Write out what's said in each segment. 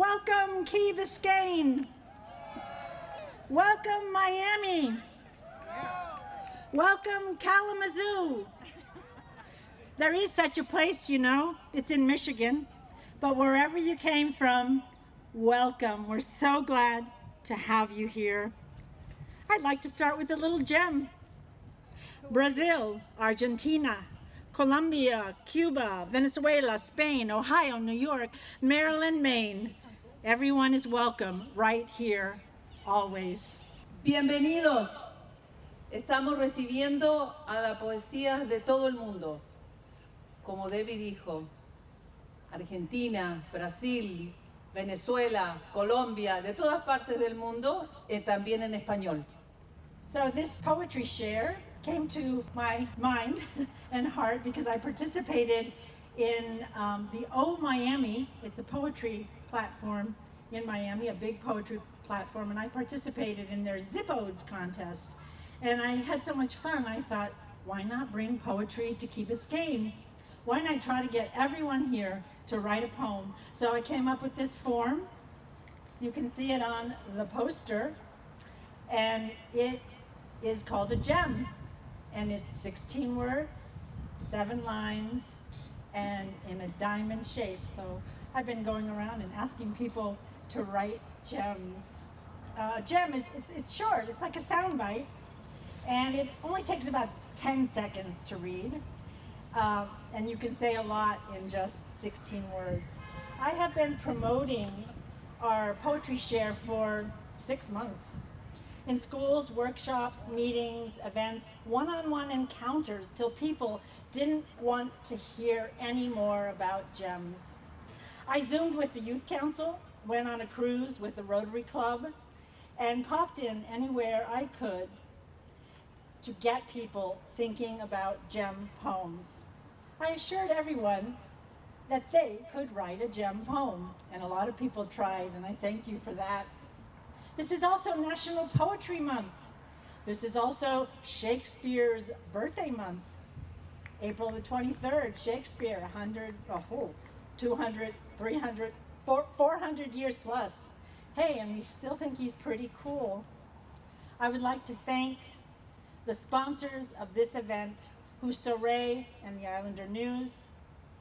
Welcome, Key Biscayne. Welcome, Miami. Welcome, Kalamazoo. There is such a place, you know. It's in Michigan. But wherever you came from, welcome. We're so glad to have you here. I'd like to start with a little gem. Brazil, Argentina, Colombia, Cuba, Venezuela, Spain, Ohio, New York, Maryland, Maine. Everyone is welcome right here, always. Bienvenidos. Estamos recibiendo a la poesía de todo el mundo. Como Debbie dijo, Argentina, Brasil, Venezuela, Colombia, de todas partes del mundo, también en español. So this poetry share came to my mind and heart because I participated in the O Miami. It's a poetry platform in Miami, a big poetry platform, and I participated in their Zip Odes contest. And I had so much fun, I thought, why not bring poetry to Key Biscayne? Why not try to get everyone here to write a poem? So I came up with this form. You can see it on the poster, and it is called a gem. And it's 16 words, 7 lines, and in a diamond shape. So I've been going around and asking people to write gems. Gem is, it's short, it's like a sound bite, and it only takes about 10 seconds to read. And you can say a lot in just 16 words. I have been promoting our poetry share for 6 months. In schools, workshops, meetings, events, one-on-one encounters till people didn't want to hear any more about gems. I Zoomed with the Youth Council, went on a cruise with the Rotary Club, and popped in anywhere I could to get people thinking about gem poems. I assured everyone that they could write a gem poem, and a lot of people tried, and I thank you for that. This is also National Poetry Month. This is also Shakespeare's birthday month. April the 23rd, Shakespeare, 100, 200, 300, 400 years plus. Hey, and we still think he's pretty cool. I would like to thank the sponsors of this event, Husto Ray and the Islander News,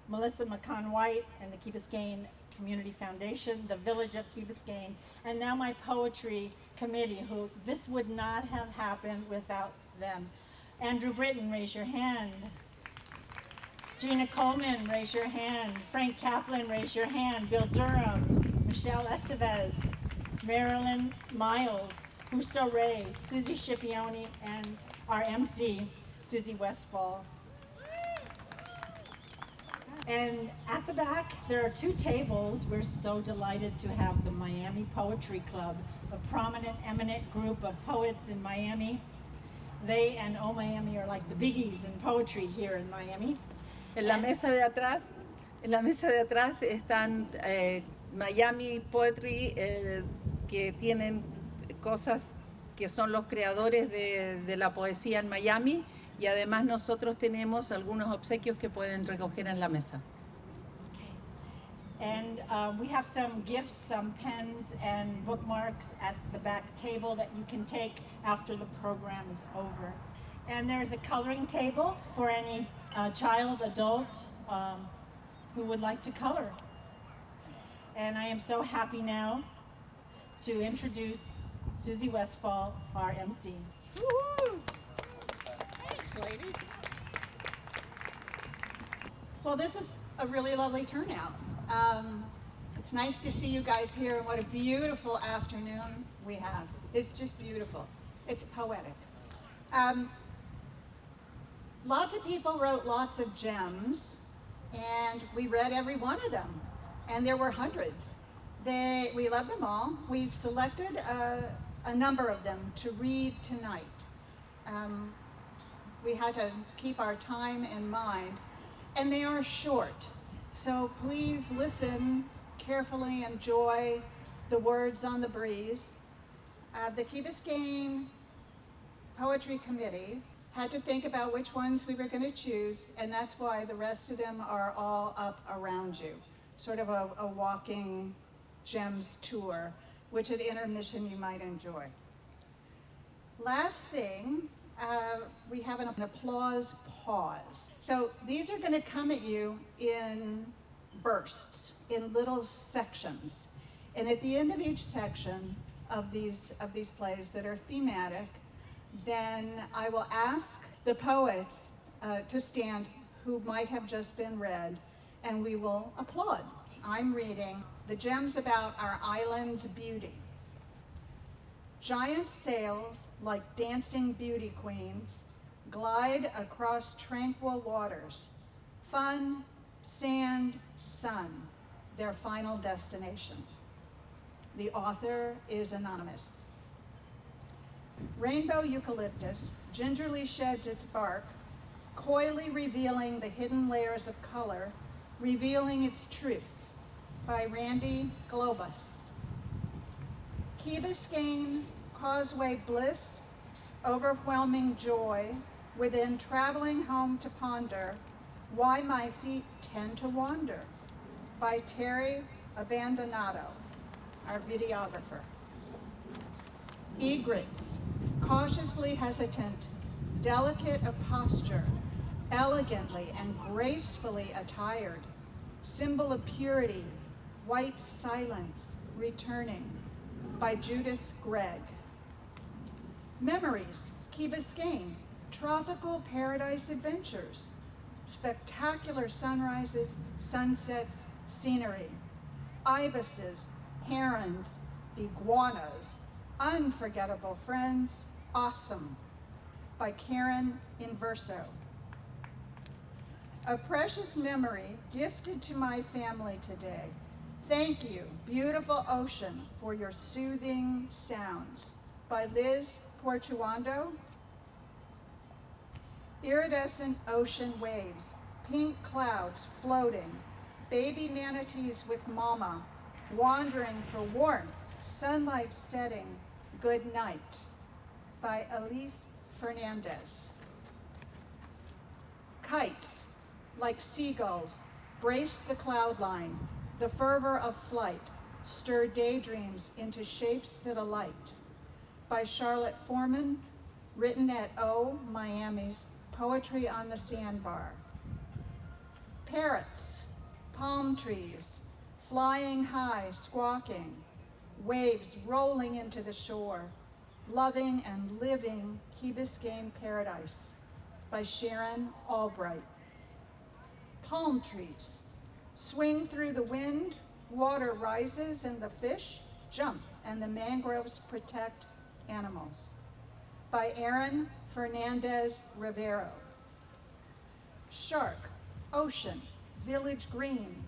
Melissa McCann-White and the Key Biscayne Community Foundation, the Village of Key Biscayne, and now my poetry committee, who this would not have happened without them. Andrew Britton, raise your hand. Gina Coleman, raise your hand. Frank Kaplan, raise your hand. Bill Durham, Michelle Estevez, Marilyn Miles, Husto Ray, Susie Scipione, and our MC, Susie Westfall. And at the back, there are 2 tables. We're so delighted to have the Miami Poetry Club, a prominent, eminent group of poets in Miami. They and O Miami are like the biggies in poetry here in Miami. En la mesa de atrás están Miami Poetry, que tienen cosas que son los creadores de la poesía en Miami, y además nosotros tenemos algunos obsequios que pueden recoger en la mesa. Okay. And we have some gifts, some pens and bookmarks at the back table that you can take after the program is over. And there's a coloring table for any child, adult who would like to color. And I am so happy now to introduce Susie Westfall, our MC. Woo-hoo! Thanks, ladies. Well, this is a really lovely turnout. It's nice to see you guys here, and what a beautiful afternoon we have. It's just beautiful. It's poetic. Lots of people wrote lots of gems, and we read every one of them, and there were hundreds. We love them all. We selected a number of them to read tonight. We had to keep our time in mind, and they are short. So please listen carefully, enjoy the words on the breeze. The Key Biscayne Poetry Committee had to think about which ones we were going to choose, and that's why the rest of them are all up around you. Sort of a walking Gems tour, which at intermission you might enjoy. Last thing, we have an applause pause. So these are going to come at you in bursts, in little sections. And at the end of each section of these plays that are thematic, then I will ask the poets to stand who might have just been read, and we will applaud. I'm reading The Gems About Our Island's Beauty. Giant sails, like dancing beauty queens, glide across tranquil waters. Fun, sand, sun, their final destination. The author is anonymous. Rainbow eucalyptus gingerly sheds its bark, coyly revealing the hidden layers of color, revealing its truth, by Randy Globus. Key Biscayne, causeway bliss, overwhelming joy, within traveling home to ponder, why my feet tend to wander, by Terry Abandonado, our videographer. Egrets, cautiously hesitant, delicate of posture, elegantly and gracefully attired, symbol of purity, white silence, returning, by Judith Gregg. Memories, Key Biscayne, tropical paradise adventures, spectacular sunrises, sunsets, scenery, ibises, herons, iguanas, unforgettable friends, awesome, by Karen Inverso. A precious memory gifted to my family today. Thank you, beautiful ocean, for your soothing sounds, by Liz Portuando. Iridescent ocean waves, pink clouds floating, baby manatees with mama, wandering for warmth, sunlight setting, good night, by Elise Fernandez. Kites, like seagulls, brace the cloud line, the fervor of flight, stir daydreams into shapes that alight, by Charlotte Foreman, written at O Miami's Poetry on the Sandbar. Parrots, palm trees, flying high, squawking, waves rolling into the shore, loving and living Key Biscayne paradise, by Sharon Albright. Palm trees, swing through the wind, water rises and the fish jump and the mangroves protect animals, by Aaron Fernandez Rivero. Shark, ocean, village green,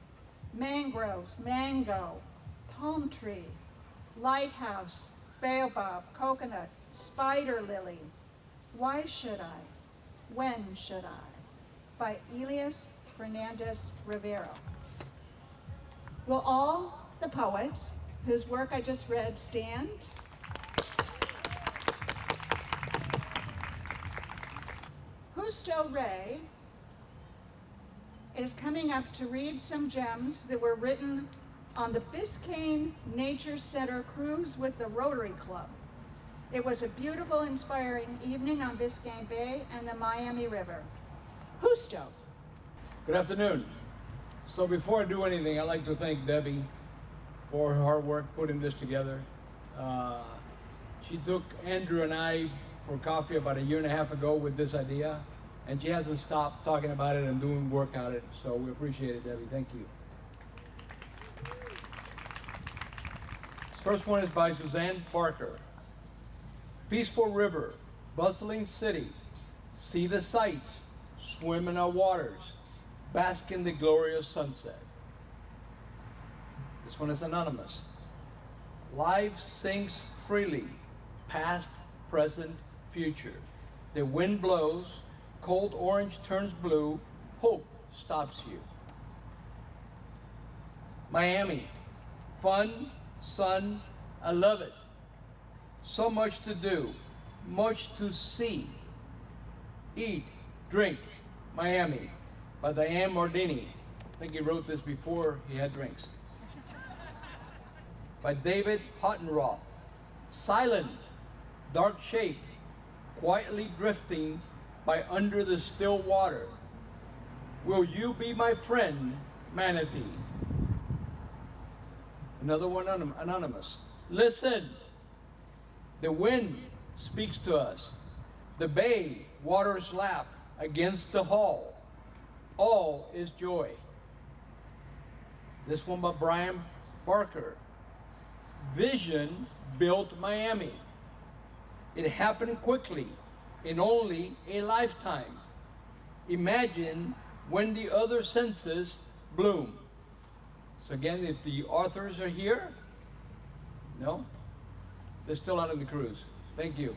mangroves, mango, palm tree, lighthouse, baobab, coconut, spider lily. Why should I? When should I? By Elias Fernandez Rivero. Will all the poets whose work I just read stand? Justo Ray is coming up to read some gems that were written on the Biscayne Nature Center cruise with the Rotary Club. It was a beautiful, inspiring evening on Biscayne Bay and the Miami River. Justo. Good afternoon. So before I do anything, I'd like to thank Debbie for her hard work putting this together. She took Andrew and I for coffee about 1.5 years ago with this idea, and she hasn't stopped talking about it and doing work on it, so we appreciate it, Debbie. Thank you. This first one is by Suzanne Barker. Peaceful river, bustling city, see the sights, swim in our waters, bask in the glorious sunset. This one is anonymous. Life sings freely, past, present, future. The wind blows, cold orange turns blue, hope stops you. Miami, fun, sun, I love it. So much to do, much to see. Eat, drink, Miami, by Diane Mardini. I think he wrote this before he had drinks. by David Hottenroth. Silent, dark shape, quietly drifting by under the still water. Will you be my friend, manatee? Another one anonymous. Listen, the wind speaks to us. The bay waters lap against the hull. All is joy. This one by Brian Barker. Vision built Miami. It happened quickly, in only a lifetime. Imagine when the other senses bloom. So again, if the authors are here, no? They're still out on the cruise. Thank you.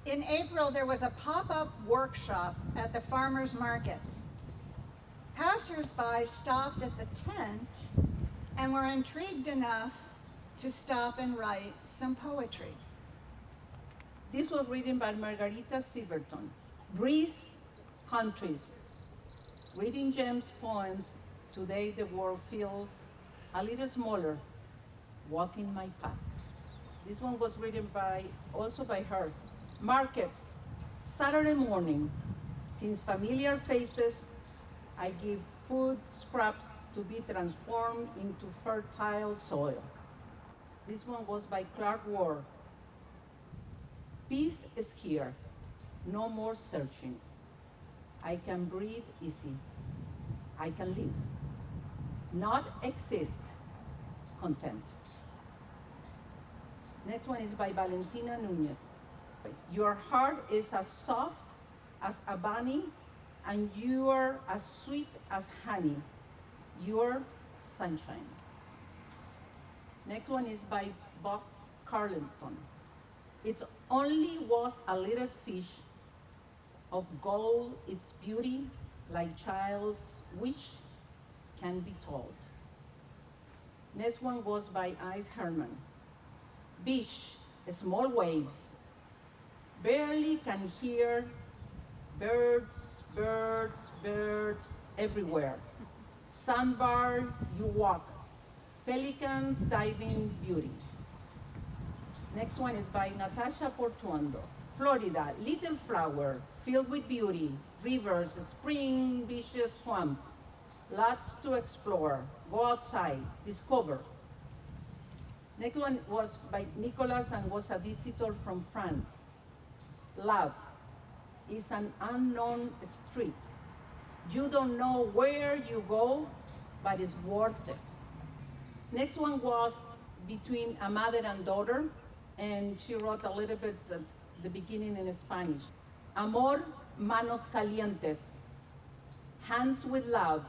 In April, there was a pop-up workshop at the farmer's market. Passers-by stopped at the tent and were intrigued enough to stop and write some poetry. This was written by Margarita Silverton. Breeze Countries. Reading James' poems, today the world feels a little smaller. Walking my path. This one was written also by her. Market, Saturday morning. Since familiar faces, I give food scraps to be transformed into fertile soil. This one was by Clark Ward. Peace is here, no more searching. I can breathe easy. I can live, not exist, content. Next one is by Valentina Nunez. Your heart is as soft as a bunny, and you are as sweet as honey. Your sunshine. Next one is by Bob Carlton. It only was a little fish of gold, its beauty, like child's wish, can be told. Next one was by Ice Herman. Beach, small waves, barely can hear birds, birds, birds everywhere. Sandbar, you walk. Pelicans, diving beauty. Next one is by Natasha Portuondo. Florida, little flower, filled with beauty, rivers, spring, beaches, swamp. Lots to explore. Go outside, discover. Next one was by Nicholas and was a visitor from France. Love is an unknown street. You don't know where you go, but it's worth it. Next one was between a mother and daughter, and she wrote a little bit at the beginning in Spanish. Amor, manos calientes, hands with love,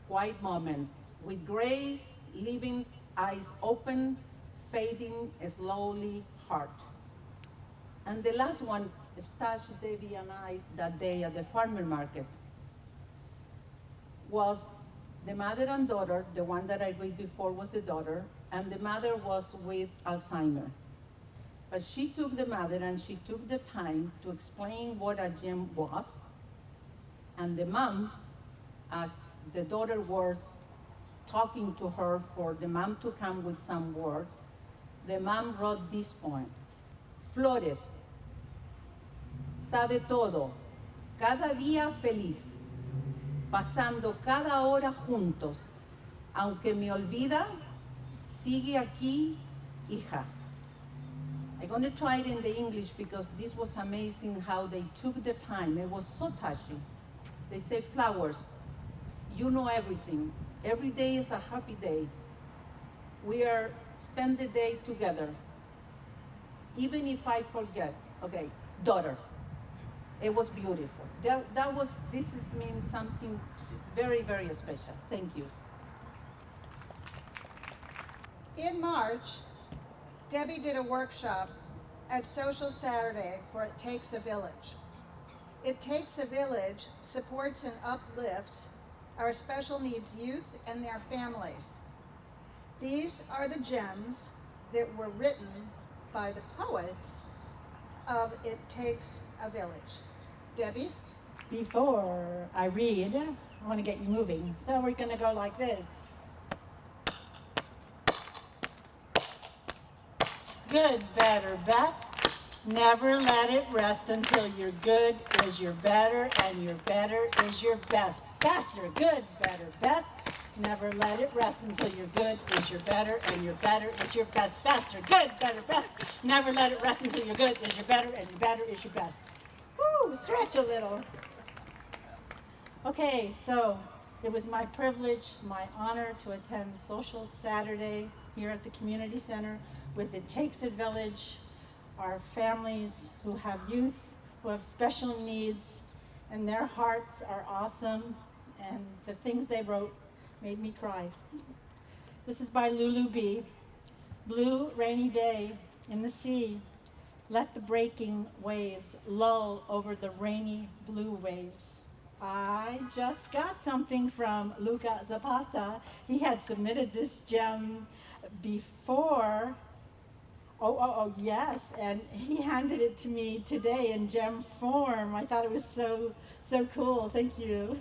quiet moments, with grace, leaving eyes open, fading slowly, heart. And the last one, Stash, Debbie, and I, that day at the farmer market, was the mother and daughter. The one that I read before was the daughter, and the mother was with Alzheimer's. But she took the mother and she took the time to explain what a gem was. And the mom, as the daughter was talking to her for the mom to come with some words, the mom wrote this poem. Flores, sabe todo, cada día feliz, pasando cada hora juntos, aunque me olvida, sigue aquí, hija. I'm going to try it in the English because this was amazing how they took the time. It was so touching. They say, flowers, you know everything. Every day is a happy day. We are spend the day together. Even if I forget, okay, daughter. It was beautiful. This means something very, very special. Thank you. In March, Debbie did a workshop at Social Saturday for It Takes a Village. It Takes a Village supports and uplifts our special needs youth and their families. These are the gems that were written by the poets of It Takes a Village. Debbie? Before I read, I want to get you moving. So we're going to go like this. Good, better, best. Never let it rest until your good is your better and your better is your best. Faster, good, better, best. Never let it rest until your good is your better and your better is your best. Faster, good, better, best. Never let it rest until your good is your better and your better is your best. Woo, stretch a little. Okay, so it was my privilege, my honor to attend Social Saturday here at the Community Center with It Takes a Village, our families who have youth, who have special needs, and their hearts are awesome, and the things they wrote made me cry. This is by Lulu B. Blue rainy day in the sea, let the breaking waves lull over the rainy blue waves. I just got something from Luca Zapata. He had submitted this gem before. Yes, and he handed it to me today in gem form. I thought it was so cool. Thank you.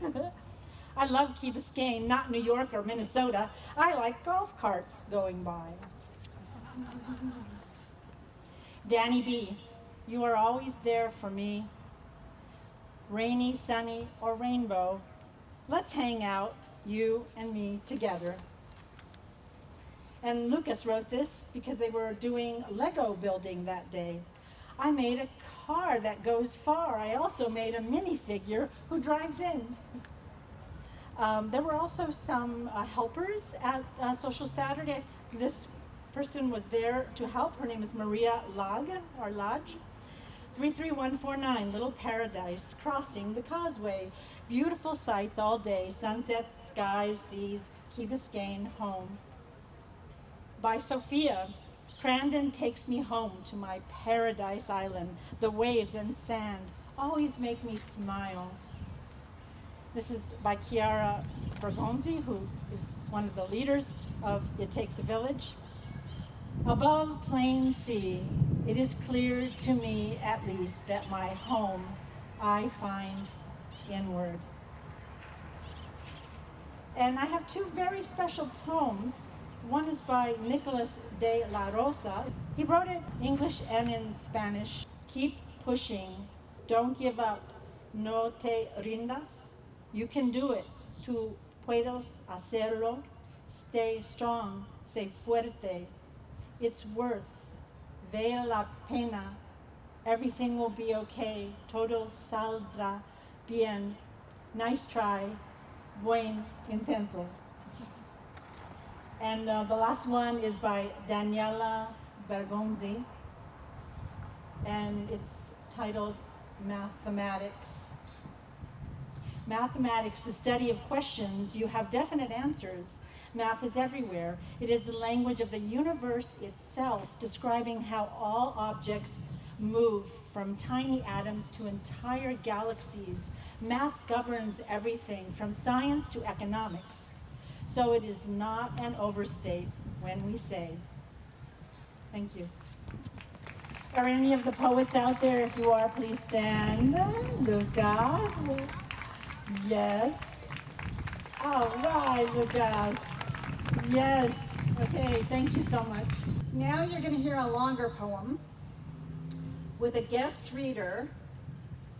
I love Key Biscayne, not New York or Minnesota. I like golf carts going by. Danny B., you are always there for me. Rainy, sunny, or rainbow, let's hang out, you and me together. And Lucas wrote this because they were doing Lego building that day. I made a car that goes far. I also made a minifigure who drives in. There were also some helpers at Social Saturday. This person was there to help. Her name is Maria Lodge. 33149, Little Paradise, crossing the causeway. Beautiful sights all day, sunsets, skies, seas, Key Biscayne, home. By Sophia, Crandon takes me home to my paradise island. The waves and sand always make me smile. This is by Chiara Bergonzi, who is one of the leaders of It Takes a Village. Above plain sea, it is clear to me at least that my home I find inward. And I have two very special poems. One is by Nicolas de la Rosa. He wrote it in English and in Spanish. Keep pushing, don't give up, no te rindas. You can do it, tú puedes hacerlo. Stay strong, sé fuerte. It's worth, vale la pena, everything will be okay, todo saldrá bien, nice try, buen intento. And the last one is by Daniela Bergonzi, and it's titled Mathematics. Mathematics, the study of questions, you have definite answers. Math is everywhere. It is the language of the universe itself, describing how all objects move from tiny atoms to entire galaxies. Math governs everything from science to economics. So it is not an overstate when we say, thank you. Are any of the poets out there? If you are, please stand. Lucas. Yes. All right, Lucas. Yes. Okay, thank you so much. Now you're going to hear a longer poem with a guest reader,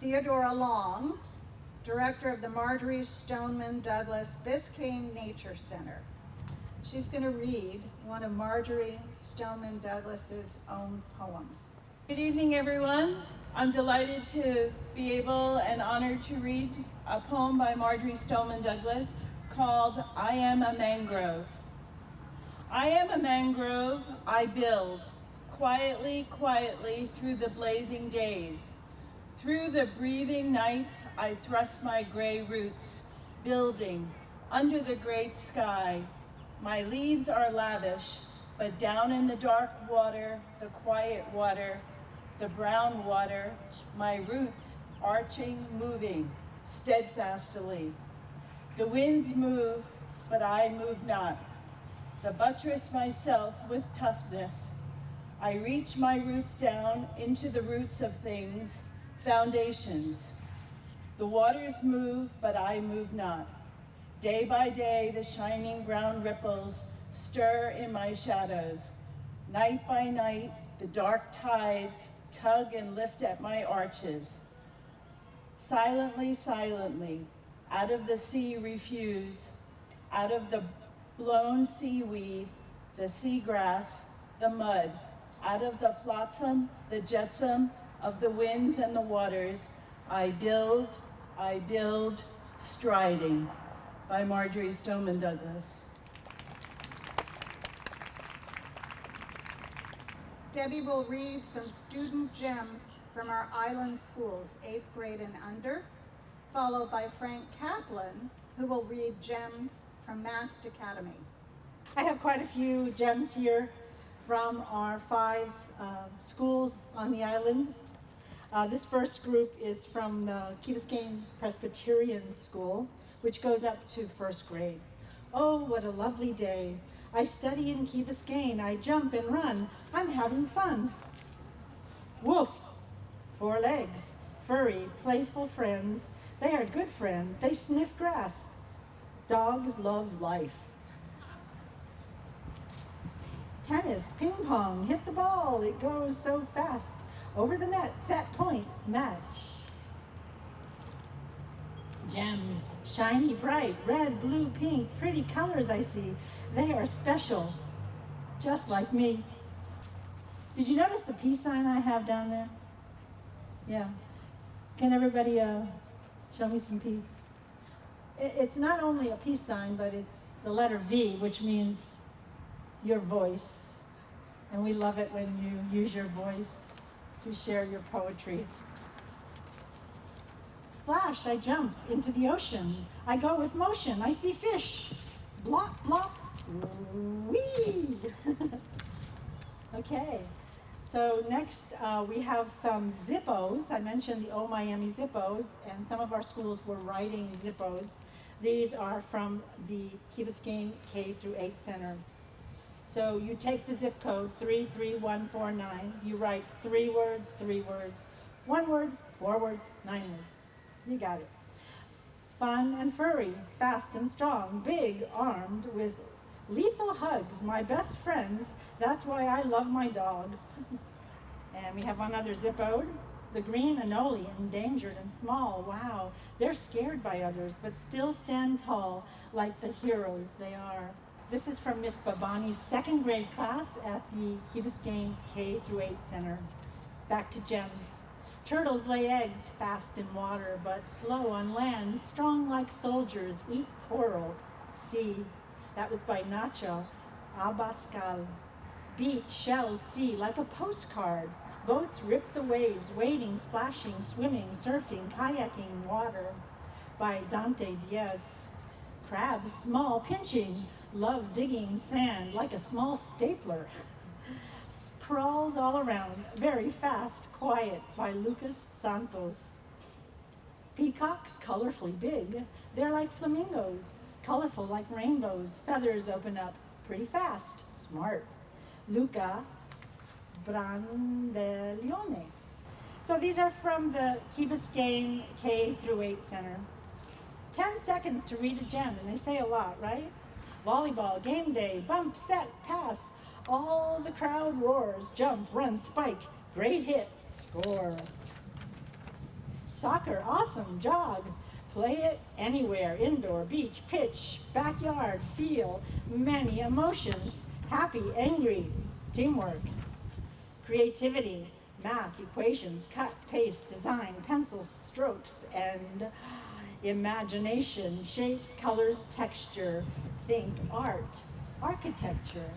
Theodora Long, director of the Marjorie Stoneman Douglas Biscayne Nature Center. She's going to read one of Marjorie Stoneman Douglas's own poems. Good evening, everyone. I'm delighted to be able and honored to read a poem by Marjorie Stoneman Douglas called I Am a Mangrove. I am a mangrove, I build, quietly, quietly through the blazing days. Through the breathing nights, I thrust my gray roots, building under the great sky. My leaves are lavish, but down in the dark water, the quiet water, the brown water, my roots arching, moving steadfastly. The winds move, but I move not. To buttress myself with toughness, I reach my roots down into the roots of things, foundations. The waters move, but I move not. Day by day, the shining brown ripples stir in my shadows. Night by night, the dark tides tug and lift at my arches. Silently, silently, out of the sea refuse, out of the blown seaweed, the seagrass, the mud, out of the flotsam, the jetsam of the winds and the waters, I build, striding, by Marjorie Stoneman Douglas. Debbie will read some student gems from our island schools, 8th grade and under, followed by Frank Kaplan, who will read gems from Mast Academy. I have quite a few gems here from our 5 schools on the island. This first group is from the Key Biscayne Presbyterian School, which goes up to 1st grade. Oh, what a lovely day. I study in Key Biscayne. I jump and run. I'm having fun. Woof, 4 legs, furry, playful friends. They are good friends. They sniff grass. Dogs love life. Tennis, ping pong, hit the ball. It goes so fast. Over the net, set, point, match. Gems, shiny, bright, red, blue, pink, pretty colors I see. They are special, just like me. Did you notice the peace sign I have down there? Yeah. Can everybody show me some peace? It's not only a peace sign, but it's the letter V, which means your voice. And we love it when you use your voice to share your poetry. Splash, I jump into the ocean. I go with motion. I see fish. Blop, blop, wee. Okay, so next we have some Zippos. I mentioned the Oh Miami Zippos, and some of our schools were writing Zippos. These are from the Key Biscayne K through 8 Center. So you take the zip code 33149, you write 3 words, 3 words, 1 word, 4 words, 9 words. You got it. Fun and furry, fast and strong, big, armed with lethal hugs, my best friends, that's why I love my dog. And we have one other Zippode, the green anole, endangered and small. Wow, they're scared by others, but still stand tall like the heroes they are. This is from Miss Babani's 2nd grade class at the Key Biscayne K through 8 Center. Back to gems. Turtles lay eggs fast in water, but slow on land, strong like soldiers, eat coral, sea. That was by Nacho Abascal. Beach, shells, sea, like a postcard. Boats rip the waves, wading, splashing, swimming, surfing, kayaking, water, by Dante Diaz. Crabs, small, pinching, love digging sand like a small stapler. Crawls all around, very fast, quiet, by Lucas Santos. Peacocks, colorfully big, they're like flamingos, colorful like rainbows, feathers open up, pretty fast, smart. Luca Brandelione. So these are from the Key Biscayne K through 8 Center. 10 seconds to read a gem, and they say a lot, right? Volleyball, game day, bump, set, pass. All the crowd roars, jump, run, spike, great hit, score. Soccer, awesome, jog. Play it anywhere, indoor, beach, pitch, backyard, feel many emotions, happy, angry, teamwork. Creativity, math, equations, cut, paste, design, pencils, strokes, and imagination, shapes, colors, texture. Think art, architecture.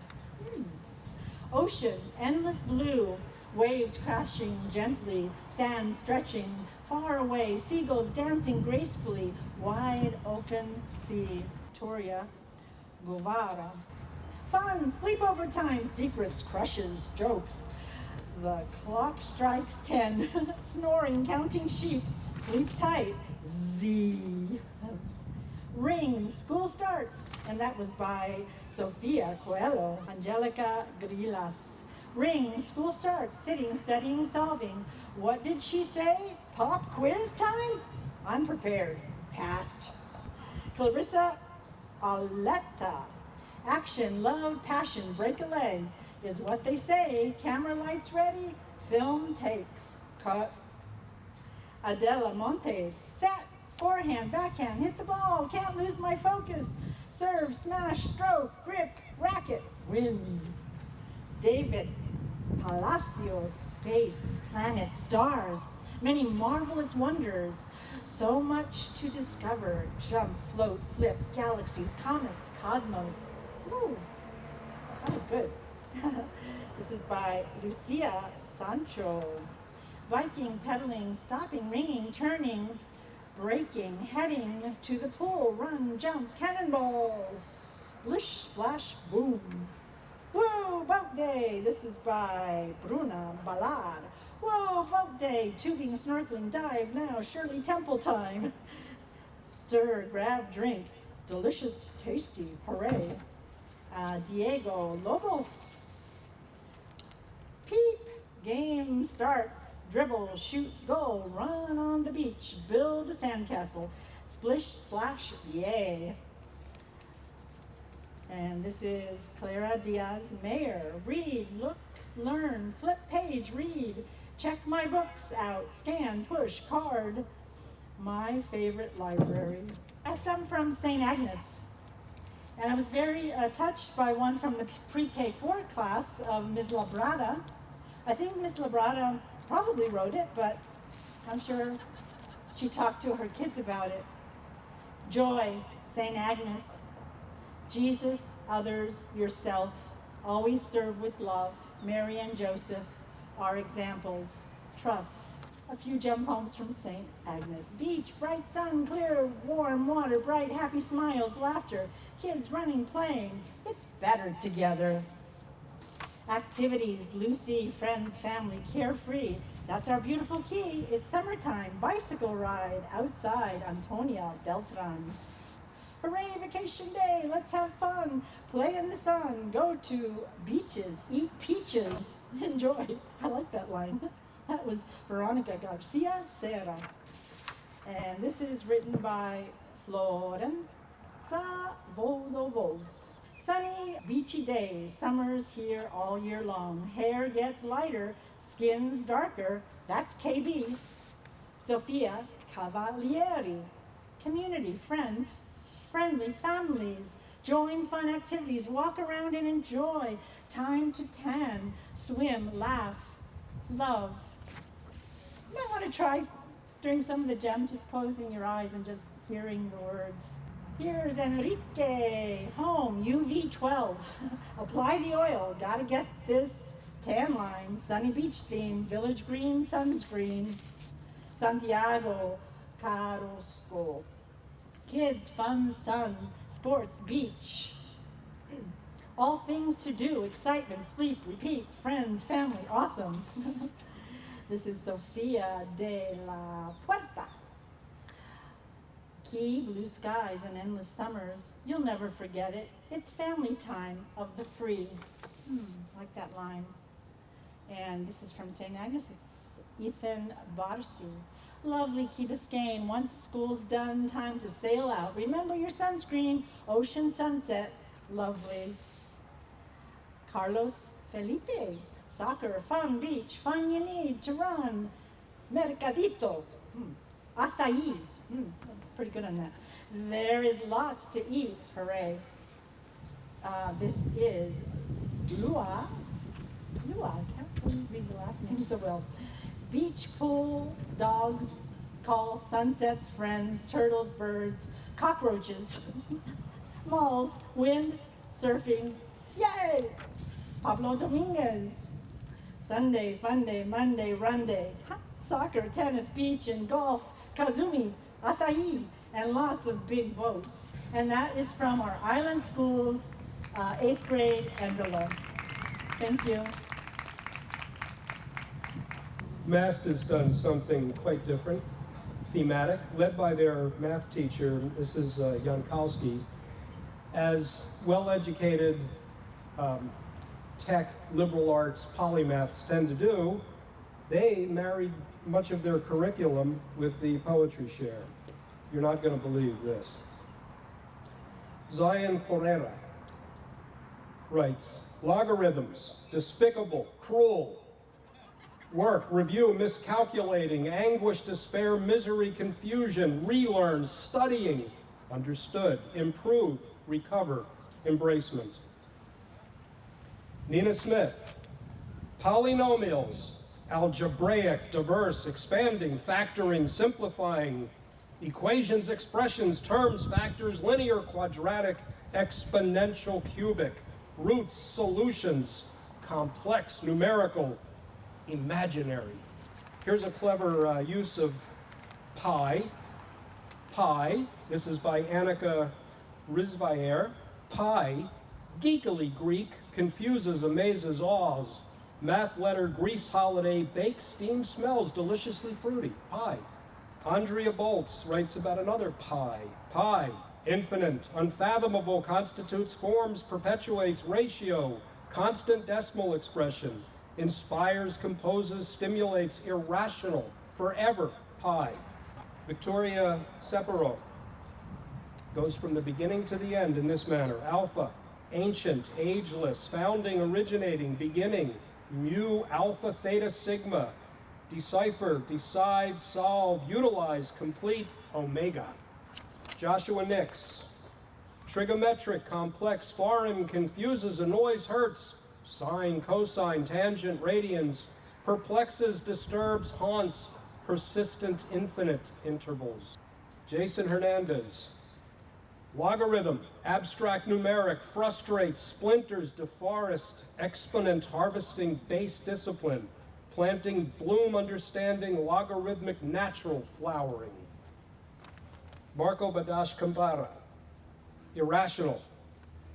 Ocean, endless blue, waves crashing gently, sand stretching far away, seagulls dancing gracefully, wide open sea. Victoria Guevara. Fun, sleepover time, secrets, crushes, jokes. The clock strikes 10, snoring, counting sheep, sleep tight, Z. Ring, school starts, and that was by Sofia Coelho, Angelica Grillas. Ring, school starts, sitting, studying, solving. What did she say? Pop quiz time? unprepared, passed. Clarissa Aletta, action, love, passion, break a leg, is what they say. Camera lights ready, film takes, cut. Adela Montes, set, forehand, backhand, hit the ball, can't lose my focus, serve, smash, stroke, grip, racket, win. David Palacios, space, planets, stars, many marvelous wonders, so much to discover, jump, float, flip, galaxies, comets, cosmos. Ooh, that was good. This is by Lucia Sancho. Biking, pedaling, stopping, ringing, turning, braking, heading to the pool, run, jump, cannonball, splish, splash, boom. Whoa, boat day. This is by Bruna Ballard. Whoa, boat day. Tubing, snorkeling, dive now. Shirley Temple time. Stir, grab, drink. Delicious, tasty. Hooray. Diego Lobos. Peep. Game starts. Dribble, shoot, goal. Run on the beach. Build a sandcastle. Splish, splash, yay. And this is Clara Diaz Mayer. Read, look, learn, flip page, read, check my books out, scan, push, card. My favorite library. I have some from St. Agnes. And I was very touched by one from the pre-K4 class of Ms. Labrada. I think Ms. Labrada probably wrote it, but I'm sure she talked to her kids about it. Joy, St. Agnes. Jesus, others, yourself, always serve with love. Mary and Joseph are examples. Trust. A few gem poems from St. Agnes. Beach, bright sun, clear, warm water, bright, happy smiles, laughter, kids running, playing. It's better together. Activities, Lucy, friends, family, carefree. That's our beautiful key. It's summertime. Bicycle ride, outside, Antonia Beltran. Hooray, vacation day, let's have fun, play in the sun, go to beaches, eat peaches, enjoy. I like that line. That was Veronica Garcia Serra. And this is written by Florenza Vodovos. Sunny, beachy days, summer's here all year long. Hair gets lighter, skin's darker, that's KB. Sophia Cavalieri. Community, friends, friendly families, join fun activities, walk around and enjoy, time to tan, swim, laugh, love. You might want to try during some of the gems, just closing your eyes and just hearing the words. Here's Enrique, home, UV12. Apply the oil, gotta get this tan line, sunny beach theme, village green sunscreen. Santiago Carrasco. Kids, fun, sun, sports, beach. All things to do, excitement, sleep, repeat, friends, family, awesome. This is Sofia de la Puerta. Key, blue skies and endless summers. You'll never forget it. It's family time of the free. Like that line. And this is from St. Agnes. It's Ethan Barsi. Lovely Key Biscayne. Once school's done, time to sail out. Remember your sunscreen. Ocean sunset. Lovely. Carlos Felipe. Soccer, fun, beach, fun you need to run. Mercadito. Acai. Pretty good on that. There is lots to eat. Hooray. This is Lua. I can't read the last name so well. Beach, pool, dogs, call, sunsets, friends, turtles, birds, cockroaches, malls, wind, surfing. Yay! Pablo Dominguez. Sunday, fun day, Monday, run day. Soccer, tennis, beach, and golf, Kazumi, acai, and lots of big boats. And that is from our island schools, 8th grade and below. Thank you. Mast has done something quite different, thematic, led by their math teacher, Mrs. Jankowski. As well-educated tech, liberal arts polymaths tend to do, they married much of their curriculum with the poetry share. You're not going to believe this. Zion Porera writes, logarithms, despicable, cruel, work, review, miscalculating, anguish, despair, misery, confusion, relearn, studying, understood, improve, recover, embracement. Nina Smith, polynomials, algebraic, diverse, expanding, factoring, simplifying, equations, expressions, terms, factors, linear, quadratic, exponential, cubic, roots, solutions, complex, numerical, imaginary. Here's a clever use of pi. Pi, this is by Annika Rizvayer. Pi, geekily Greek, confuses, amazes, awes. Math letter, Greece holiday, bakes, steam, smells, deliciously fruity. Pi. Andrea Boltz writes about another pi. Pi, infinite, unfathomable, constitutes forms, perpetuates, ratio, constant decimal expression, inspires, composes, stimulates, irrational, forever, pi. Victoria Sepero goes from the beginning to the end in this manner. Alpha, ancient, ageless, founding, originating, beginning. Mu, alpha, theta, sigma, decipher, decide, solve, utilize, complete, omega. Joshua Nix, trigonometric, complex, foreign, confuses, annoys, hurts, sine, cosine, tangent, radians, perplexes, disturbs, haunts, persistent, infinite intervals. Jason Hernandez, logarithm, abstract numeric, frustrates, splinters, deforest, exponent, harvesting, base discipline, planting, bloom, understanding, logarithmic, natural, flowering. Marco Badash Kambara, irrational,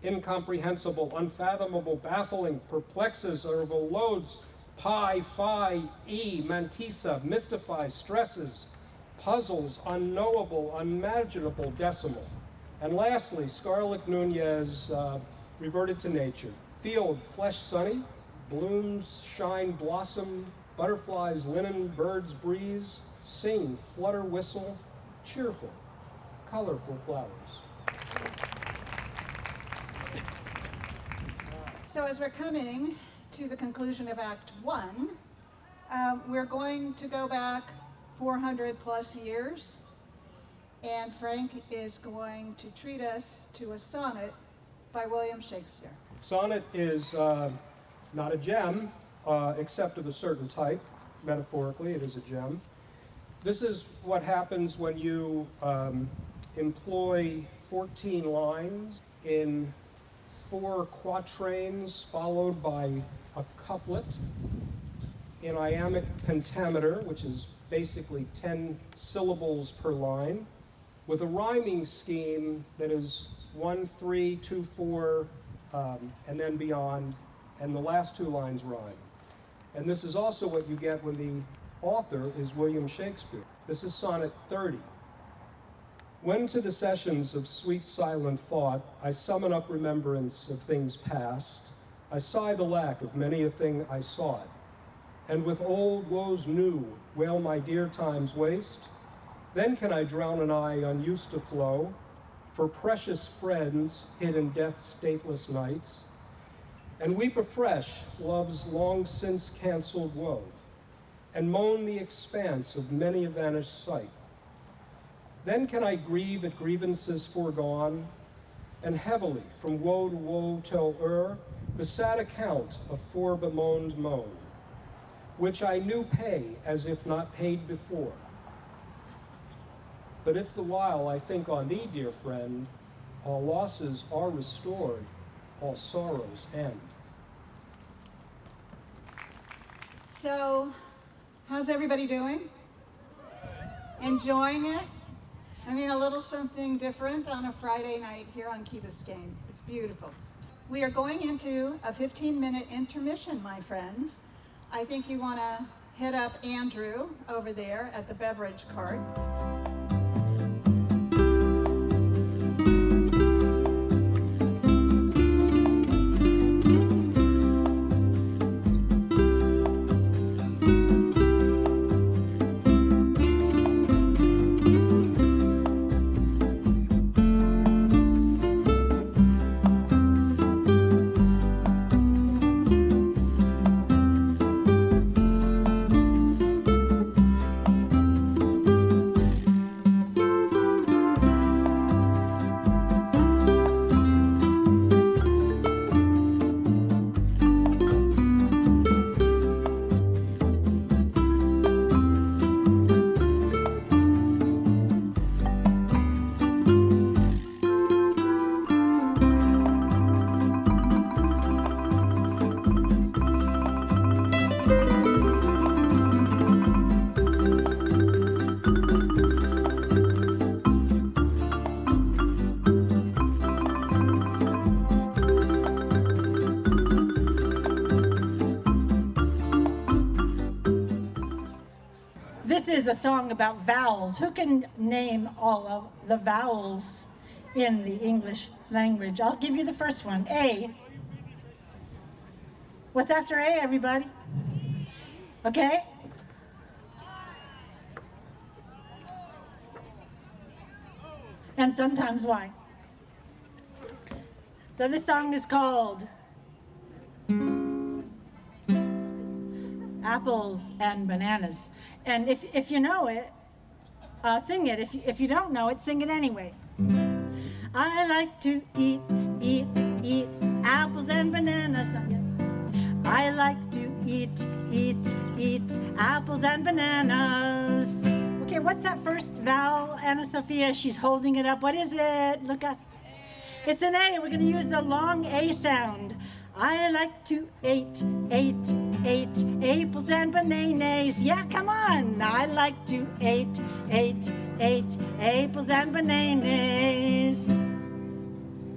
incomprehensible, unfathomable, baffling, perplexes, overloads, pi, phi, e, mantissa, mystifies, stresses, puzzles, unknowable, unimaginable, decimal. And lastly, Scarlett Nunez, reverted to nature. Field, flesh sunny, blooms, shine, blossom, butterflies, linen, birds, breeze, sing, flutter, whistle, cheerful, colorful flowers. So as we're coming to the conclusion of Act 1, we're going to go back 400 plus years, and Frank is going to treat us to a sonnet by William Shakespeare. Sonnet is not a gem, except of a certain type. Metaphorically, it is a gem. This is what happens when you employ 14 lines in 4 quatrains followed by a couplet in iambic pentameter, which is basically 10 syllables per line, with a rhyming scheme that is 1, 3, 2, 4, and then beyond, and the last 2 lines rhyme. And this is also what you get when the author is William Shakespeare. This is Sonnet 30. When to the sessions of sweet silent thought I summon up remembrance of things past, I sigh the lack of many a thing I sought, and with old woes new wail my dear time's waste. Then can I drown an eye unused to flow for precious friends hid in death's stateless nights, and weep afresh love's long since canceled woe, and moan the expanse of many a vanished sight. Then can I grieve at grievances foregone, and heavily from woe to woe tell the sad account of fore bemoaned moan, which I knew pay as if not paid before. But if the while I think on thee, dear friend, all losses are restored, all sorrows end. So, how's everybody doing? Enjoying it? I mean, a little something different on a Friday night here on Key Biscayne. It's beautiful. We are going into a 15-minute intermission, my friends. I think you want to hit up Andrew over there at the beverage cart. is a song about vowels. Who can name all of the vowels in the English language? I'll give you the first one. A. What's after A, everybody? Okay? And sometimes Y. So this song is called Apples and Bananas. And if you know it, sing it. If you don't know it, sing it anyway. I like to eat apples and bananas. I like to eat apples and bananas. Okay, what's that first vowel, Anna Sophia? She's holding it up. What is it? Look up. It's an A. We're going to use the long A sound. I like to eat apples and bananas. Yeah, come on. I like to eat apples and bananas.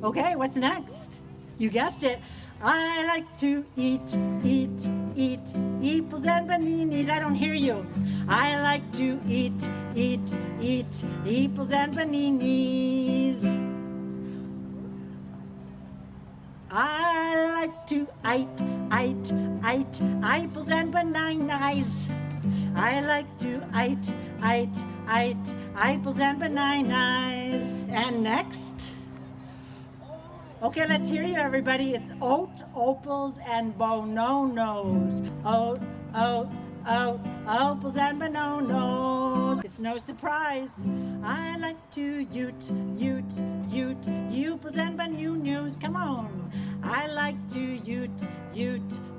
Okay, what's next? You guessed it. I like to eat apples and bananas. I don't hear you. I like to eat apples and bananas. I like to eat apples and bananas. I like to eat apples and bananas. And next? Okay, let's hear you, everybody. It's oat, opals, and bononos. Oat, opals, and bononos. It's no surprise. I like to ute, upals, and bananas. Come on. I like to ute,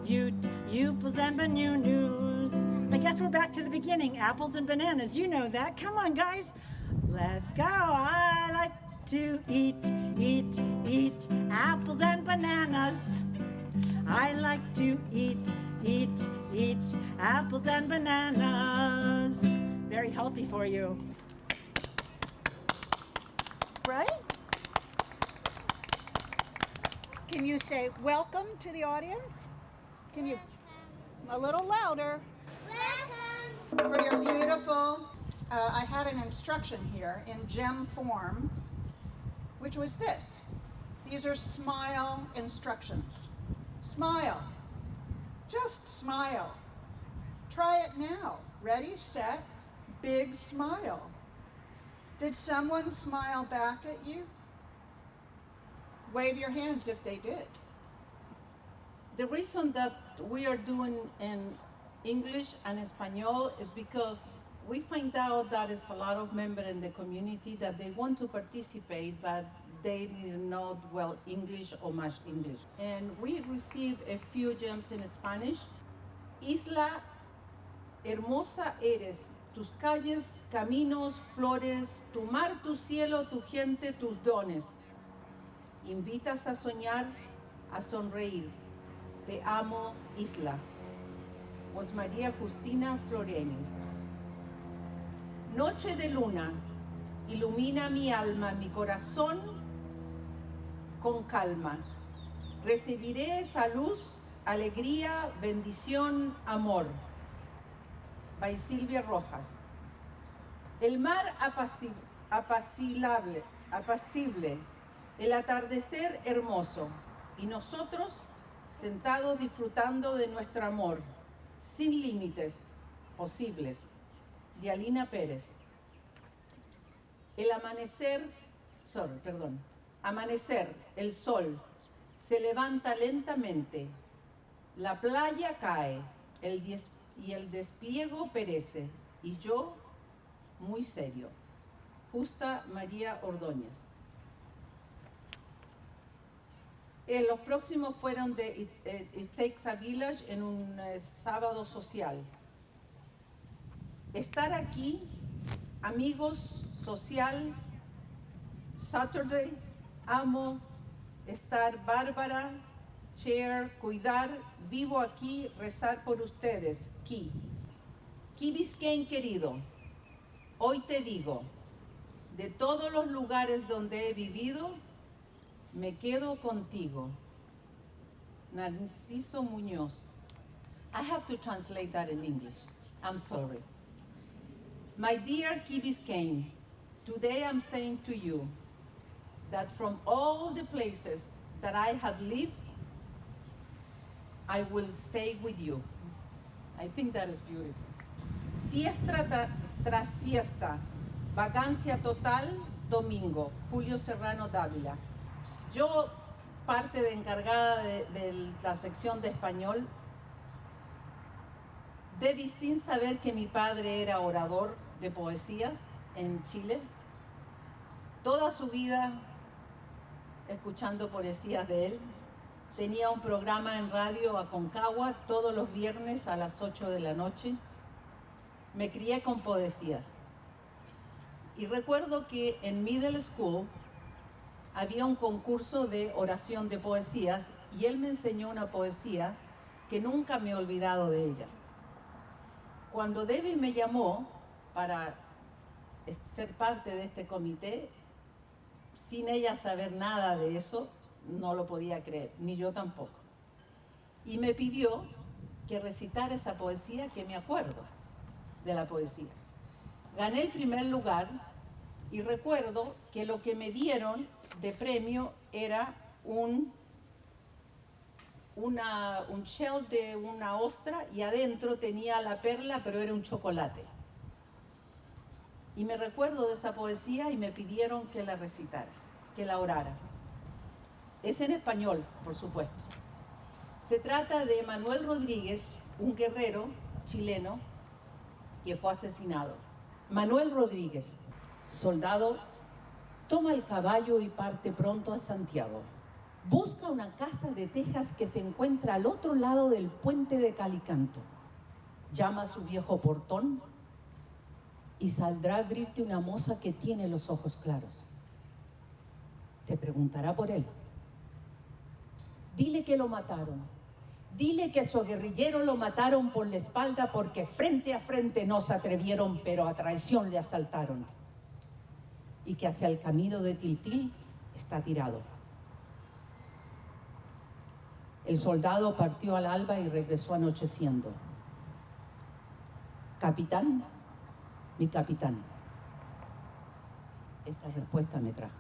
upals, and bananas. I guess we're back to the beginning. Apples and bananas. You know that. Come on, guys. Let's go. I like to eat apples and bananas. I like to eat apples and bananas. Very healthy for you. Right? Can you say welcome to the audience? Can you a little louder? Welcome. For your beautiful, I had an instruction here in gem form, which was this. These are smile instructions. Smile. Just smile. Try it now. Ready, set, big smile. Did someone smile back at you? Wave your hands if they did. The reason that we are doing in English and Espanol is because we find out that there's a lot of members in the community that they want to participate, but they didn't know well English or much English. And we received a few gems in Spanish. Isla hermosa eres, tus calles, caminos, flores, tu mar, tu cielo, tu gente, tus dones. Invitas a soñar, a sonreír. Te amo, Isla. Was María Justina Floreni. Noche de luna, ilumina mi alma, mi corazón con calma. Recibiré esa luz, alegría, bendición, amor. By Silvia Rojas. El mar apacible, el atardecer hermoso, y nosotros sentados disfrutando de nuestro amor, sin límites posibles. De Alina Pérez. Amanecer, el sol se levanta lentamente, la playa cae, y el despliego perece, y yo muy serio. Justa María Ordóñez. Los próximos fueron de It Takes a Village en un sábado social. Estar aquí, amigos, social, Saturday, amo, estar Bárbara, Chair, cuidar, vivo aquí, rezar por ustedes, Ki. Ki Biscayne querido, hoy te digo, de todos los lugares donde he vivido, me quedo contigo. Narciso Muñoz. I have to translate that in English. I'm sorry. My dear Key Biscayne, today I'm saying to you that from all the places that I have lived, I will stay with you. I think that is beautiful. Siesta tras siesta, vacancia total, domingo, Julio Serrano Dávila. Yo, parte de encargada de la sección de español, debí sin saber que mi padre era orador de poesías en Chile, toda su vida escuchando poesías de él. Tenía un programa en radio Aconcagua todos los viernes a las 8 de la noche. Me crié con poesías. Y recuerdo que en middle school había un concurso de oración de poesías y él me enseñó una poesía que nunca me he olvidado de ella. Cuando Debbie me llamó para ser parte de este comité, sin ella saber nada de eso, no lo podía creer, ni yo tampoco. Y me pidió que recitara esa poesía, que me acuerdo de la poesía. Gané el primer lugar y recuerdo que lo que me dieron de premio era un shell de una ostra y adentro tenía la perla, pero era un chocolate. Y me recuerdo de esa poesía y me pidieron que la recitara, que la orara. Es en español, por supuesto. Se trata de Manuel Rodríguez, un guerrero chileno que fue asesinado. Manuel Rodríguez, soldado, toma el caballo y parte pronto a Santiago. Busca una casa de tejas que se encuentra al otro lado del puente de Calicanto. Llama a su viejo portón y saldrá a abrirte una moza que tiene los ojos claros. Te preguntará por él. Dile que lo mataron. Dile que su guerrillero lo mataron por la espalda porque frente a frente no se atrevieron, pero a traición le asaltaron. Y que hacia el camino de Tiltil está tirado. El soldado partió al alba y regresó anocheciendo. Capitán, mi capitán. Esta respuesta me trajo.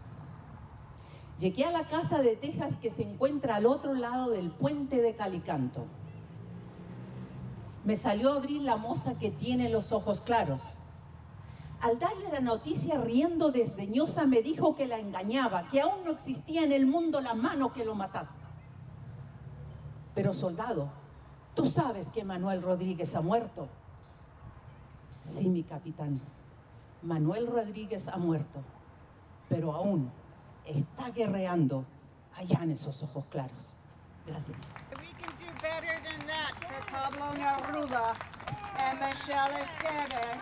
Llegué a la casa de tejas que se encuentra al otro lado del puente de Calicanto. Me salió a abrir la moza que tiene los ojos claros. Al darle la noticia, riendo desdeñosa, me dijo que la engañaba, que aún no existía en el mundo la mano que lo matase. Pero soldado, tú sabes que Manuel Rodríguez ha muerto. Sí, mi capitán, Manuel Rodríguez ha muerto, pero aún está guerreando allá en esos ojos claros. Gracias. We can do better than that for Pablo Neruda and Michelle Esteves.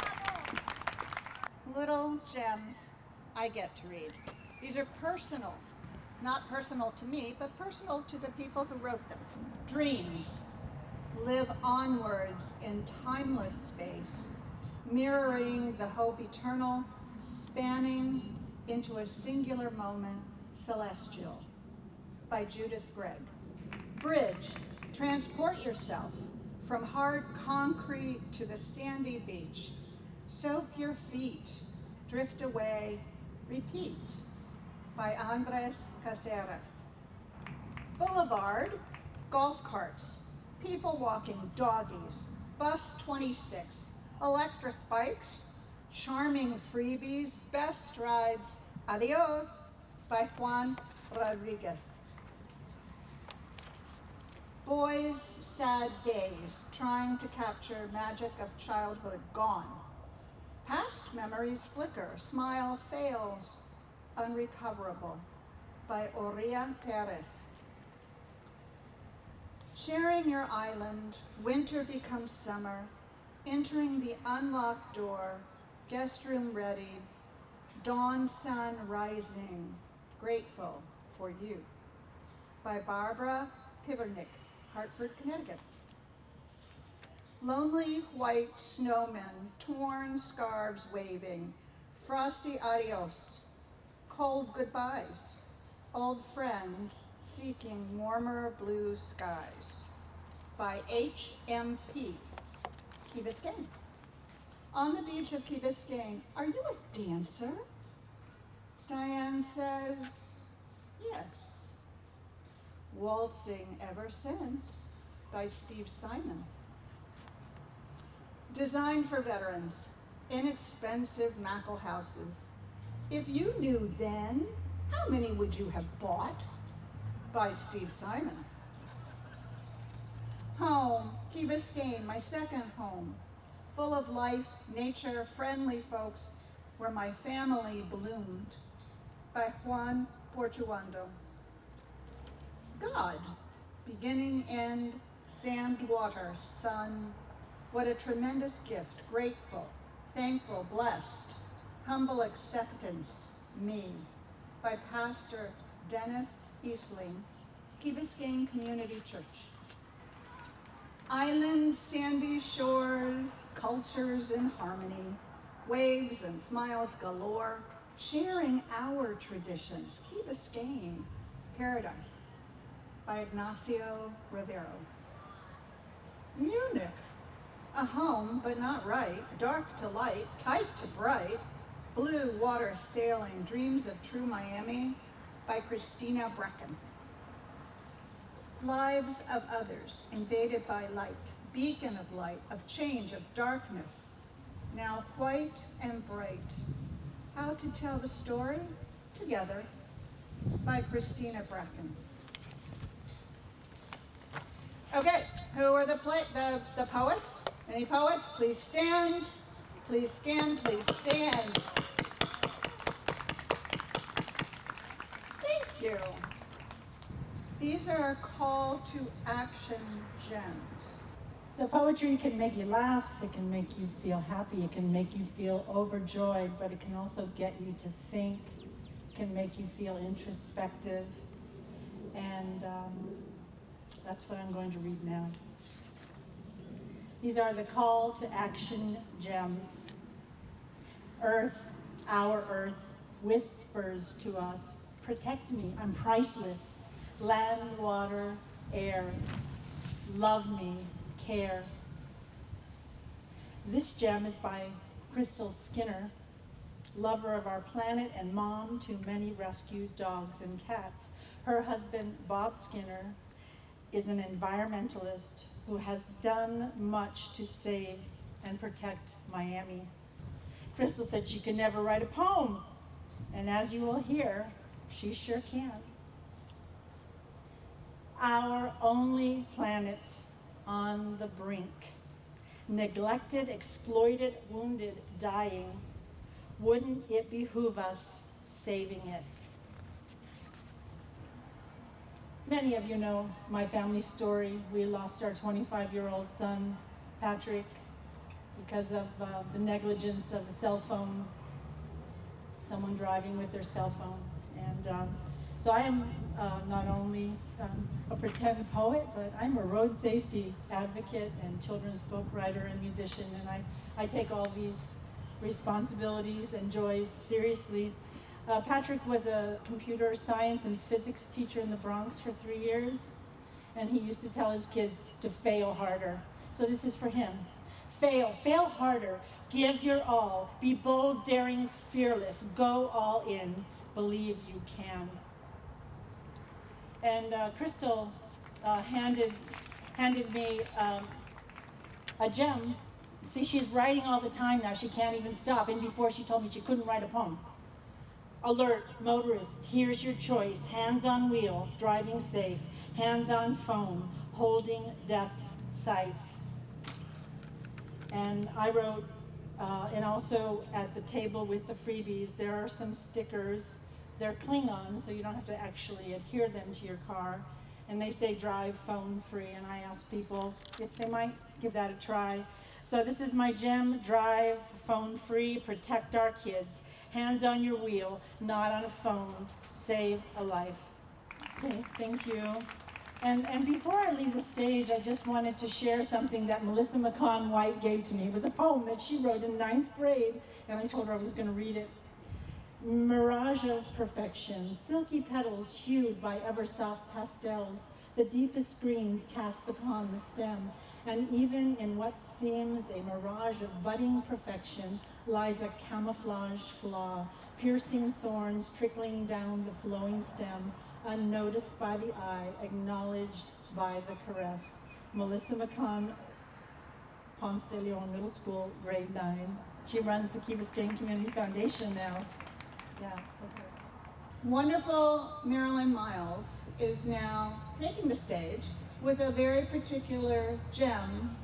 Little gems I get to read. These are personal, not personal to me, but personal to the people who wrote them. Dreams live onwards in timeless space, mirroring the hope eternal, spanning into a singular moment, celestial, by Judith Gregg. Bridge, transport yourself from hard concrete to the sandy beach. Soak your feet, drift away, repeat, by Andres Caceres. Boulevard, golf carts, people walking, doggies, bus 26, electric bikes, charming freebies, best rides, adios, by Juan Rodriguez. Boys' sad gaze, trying to capture magic of childhood gone. Past memories flicker, smile fails, unrecoverable, by Oria Perez. Sharing your island, winter becomes summer, entering the unlocked door, guest room ready, dawn sun rising, grateful for you, by Barbara Pivernick, Hartford, Connecticut. Lonely white snowmen, torn scarves waving, frosty adios, cold goodbyes, old friends seeking warmer blue skies, by H.M.P. Key Biscayne. On the beach of Key Biscayne, are you a dancer? Diane says, yes. Waltzing Ever Since by Steve Simon. Designed for veterans, inexpensive Mackle houses. If you knew then, how many would you have bought? By Steve Simon. Home, Key Biscayne, my second home, full of life, nature, friendly folks, where my family bloomed, by Juan Portuando. God, beginning, end, sand, water, sun, what a tremendous gift, grateful, thankful, blessed, humble acceptance, me, by Pastor Dennis Eastling, Key Biscayne Community Church. Island, sandy shores, cultures in harmony, waves and smiles galore, sharing our traditions. Key Biscayne, paradise, by Ignacio Rivero. Munich, a home but not right, dark to light, tight to bright, blue water sailing, dreams of true Miami, by Christina Brecken. Lives of others invaded by light, beacon of light, of change, of darkness, now white and bright. How to tell the story? Together, by Christina Brecken. Okay, who are the poets? Any poets? Please stand. Please stand, please stand. Thank you. These are call to action gems. So poetry can make you laugh, it can make you feel happy, it can make you feel overjoyed, but it can also get you to think, it can make you feel introspective, and that's what I'm going to read now. These are the call to action gems. Earth, our earth, whispers to us, protect me, I'm priceless. Land, water, air, love me, care. This gem is by Crystal Skinner, lover of our planet and mom to many rescued dogs and cats. Her husband, Bob Skinner, is an environmentalist who has done much to save and protect Miami. Crystal said she could never write a poem, and as you will hear, she sure can. Our only planet on the brink, neglected, exploited, wounded, dying. Wouldn't it behoove us saving it? Many of you know my family story. We lost our 25-year-old son, Patrick, because of the negligence of a cell phone, someone driving with their cell phone. And so I am not only a pretend poet, but I'm a road safety advocate and children's book writer and musician, and I take all these responsibilities and joys seriously. Patrick was a computer science and physics teacher in the Bronx for 3 years, and he used to tell his kids to fail harder. So this is for him. Fail harder, give your all, be bold, daring, fearless, go all in, believe you can. And Crystal handed me a gem. See, she's writing all the time now, she can't even stop, and before she told me she couldn't write a poem. Alert, motorist, here's your choice. Hands on wheel, driving safe. Hands on phone, holding death's scythe. And I wrote, and also at the table with the freebies, there are some stickers. They're Klingon, so you don't have to actually adhere them to your car. And they say drive phone free, and I ask people if they might give that a try. So this is my gem, drive phone free, protect our kids. Hands on your wheel, not on a phone, save a life. Okay, thank you. And before I leave the stage, I just wanted to share something that Melissa McCon White gave to me. It was a poem that she wrote in 9th grade, and I told her I was going to read it. Mirage of perfection, silky petals hued by ever soft pastels, the deepest greens cast upon the stem, And even in what seems a mirage of budding perfection lies a camouflage flaw, piercing thorns trickling down the flowing stem, unnoticed by the eye, acknowledged by the caress. Melissa McCon, Ponce de Leon Middle School, grade 9. She runs the Key Biscayne Community Foundation now. Yeah, okay. Wonderful Marilyn Miles is now taking the stage with a very particular gem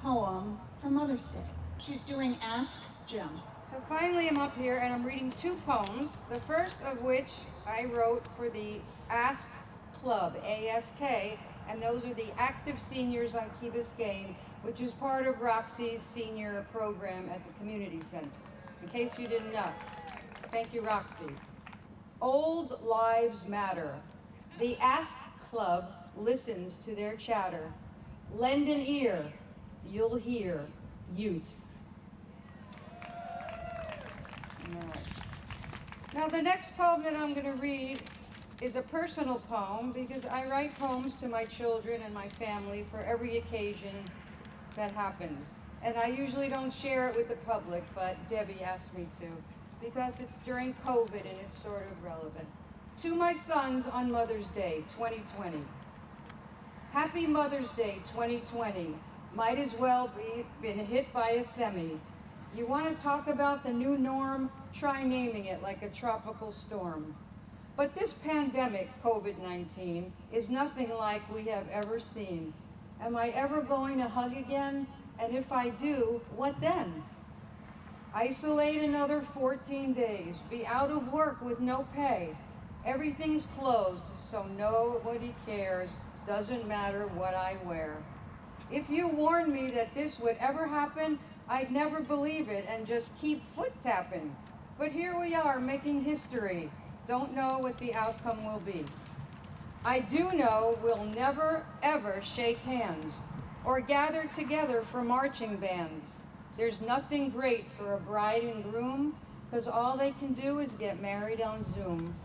poem for Mother's Day. She's doing Ask Gem. So finally I'm up here and I'm reading 2 poems, the first of which I wrote for the Ask Club, ASK, and those are the active seniors on Key Biscayne, which is part of Roxy's senior program at the community center. In case you didn't know. Thank you, Roxy. Old lives matter. The Ask Club listens to their chatter. Lend an ear, you'll hear youth. All right. Now the next poem that I'm going to read is a personal poem because I write poems to my children and my family for every occasion that happens. And I usually don't share it with the public, but Debbie asked me to because it's during COVID and it's sort of relevant. To my sons on Mother's Day 2020. Happy Mother's Day 2020. Might as well be been hit by a semi. You want to talk about the new norm? Try naming it like a tropical storm. But this pandemic, COVID-19, is nothing like we have ever seen. Am I ever going to hug again? And if I do, what then? Isolate another 14 days, be out of work with no pay. Everything's closed, so nobody cares, doesn't matter what I wear. If you warned me that this would ever happen, I'd never believe it and just keep foot tapping. But here we are making history. Don't know what the outcome will be. I do know we'll never, ever shake hands or gather together for marching bands. There's nothing great for a bride and groom because all they can do is get married on Zoom.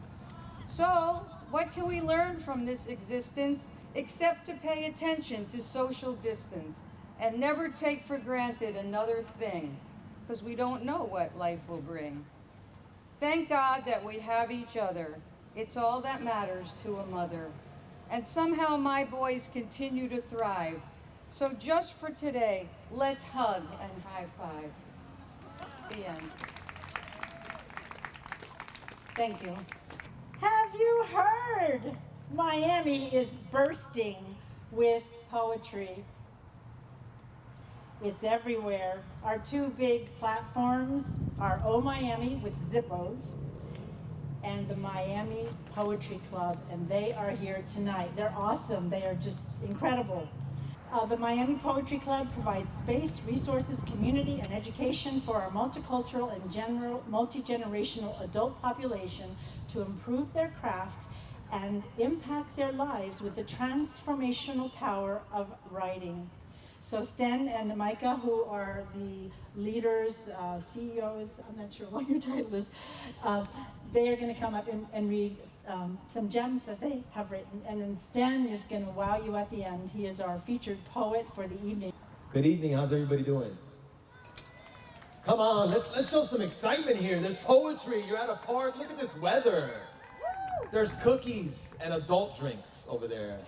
So, what can we learn from this existence except to pay attention to social distance and never take for granted another thing because we don't know what life will bring. Thank God that we have each other. It's all that matters to a mother. And somehow my boys continue to thrive. So just for today, let's hug and high five. The end. Thank you. Have you heard? Miami is bursting with poetry. It's everywhere. Our 2 big platforms are Oh Miami with Zippos and the Miami Poetry Club, and they are here tonight. They're awesome. They are just incredible. The Miami Poetry Club provides space, resources, community, and education for our multicultural and multi-generational adult population to improve their craft and impact their lives with the transformational power of writing. So Sten and Micah, who are the leaders, CEOs, I'm not sure what your title is, they are going to come up and read some gems that they have written. And then Sten is going to wow you at the end. He is our featured poet for the evening. Good evening, how's everybody doing? Come on, let's show some excitement here. There's poetry, you're at a park, look at this weather. There's cookies and adult drinks over there.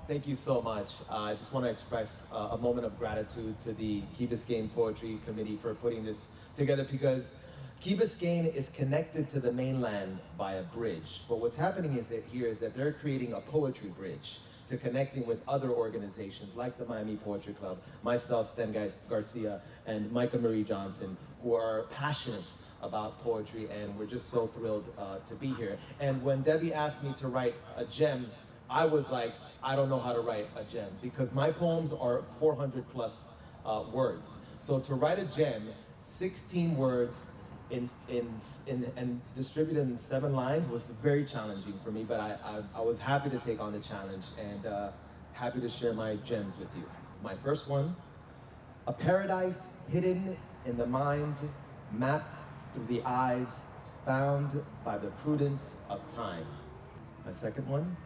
Thank you so much. I just want to express a moment of gratitude to the Key Biscayne Poetry Committee for putting this together because Key Biscayne is connected to the mainland by a bridge. But what's happening is that they're creating a poetry bridge to connecting with other organizations like the Miami Poetry Club, myself, Sten Garcia, and Micah Marie Johnson, who are passionate about poetry, and we're just so thrilled to be here. And when Debbie asked me to write a gem, I was like, I don't know how to write a gem because my poems are 400 plus words. So to write a gem, 16 words and distributed in 7 lines was very challenging for me, but I was happy to take on the challenge and happy to share my gems with you. My first one, a paradise hidden in the mind, mapped through the eyes, found by the prudence of time. My second one,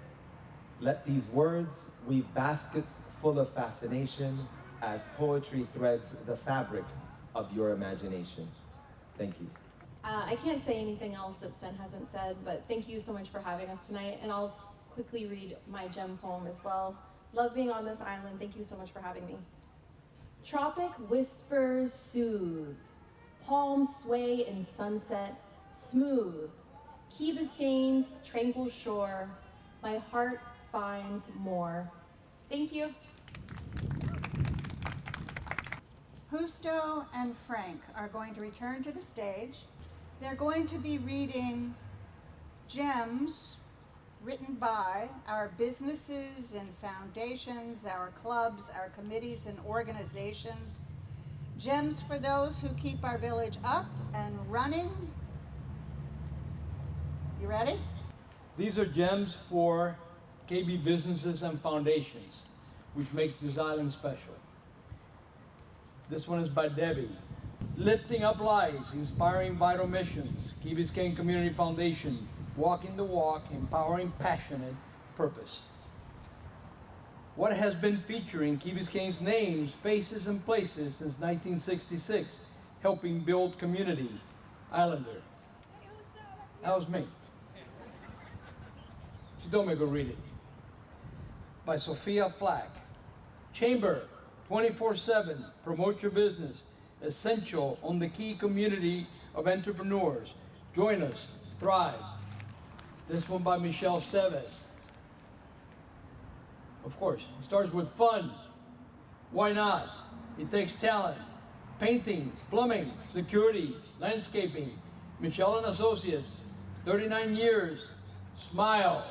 let these words weave baskets full of fascination as poetry threads the fabric of your imagination. Thank you. I can't say anything else that Sten hasn't said, but thank you so much for having us tonight. And I'll quickly read my gem poem as well. Love being on this island. Thank you so much for having me. Tropic whispers soothe. Palms sway in sunset, smooth. Key Biscayne's tranquil shore. My heart finds more. Thank you. Justo and Frank are going to return to the stage. They're going to be reading gems written by our businesses and foundations, our clubs, our committees and organizations. Gems for those who keep our village up and running. You ready? These are gems for KB businesses and foundations, which make this island special. This one is by Debbie. Lifting Up Lives, Inspiring Vital Missions, Key Biscayne Community Foundation, Walking the Walk, Empowering Passionate Purpose. What has been featuring Key Biscayne's names, faces, and places since 1966, helping build community. Islander. That was me. She told me to go read it. By Sophia Flack. Chamber, 24/7, promote your business. Essential on the key community of entrepreneurs. Join us, thrive. This one by Michelle Steves. Of course, it starts with fun. Why not? It takes talent. Painting, plumbing, security, landscaping. Michelle and Associates, 39 years. Smile,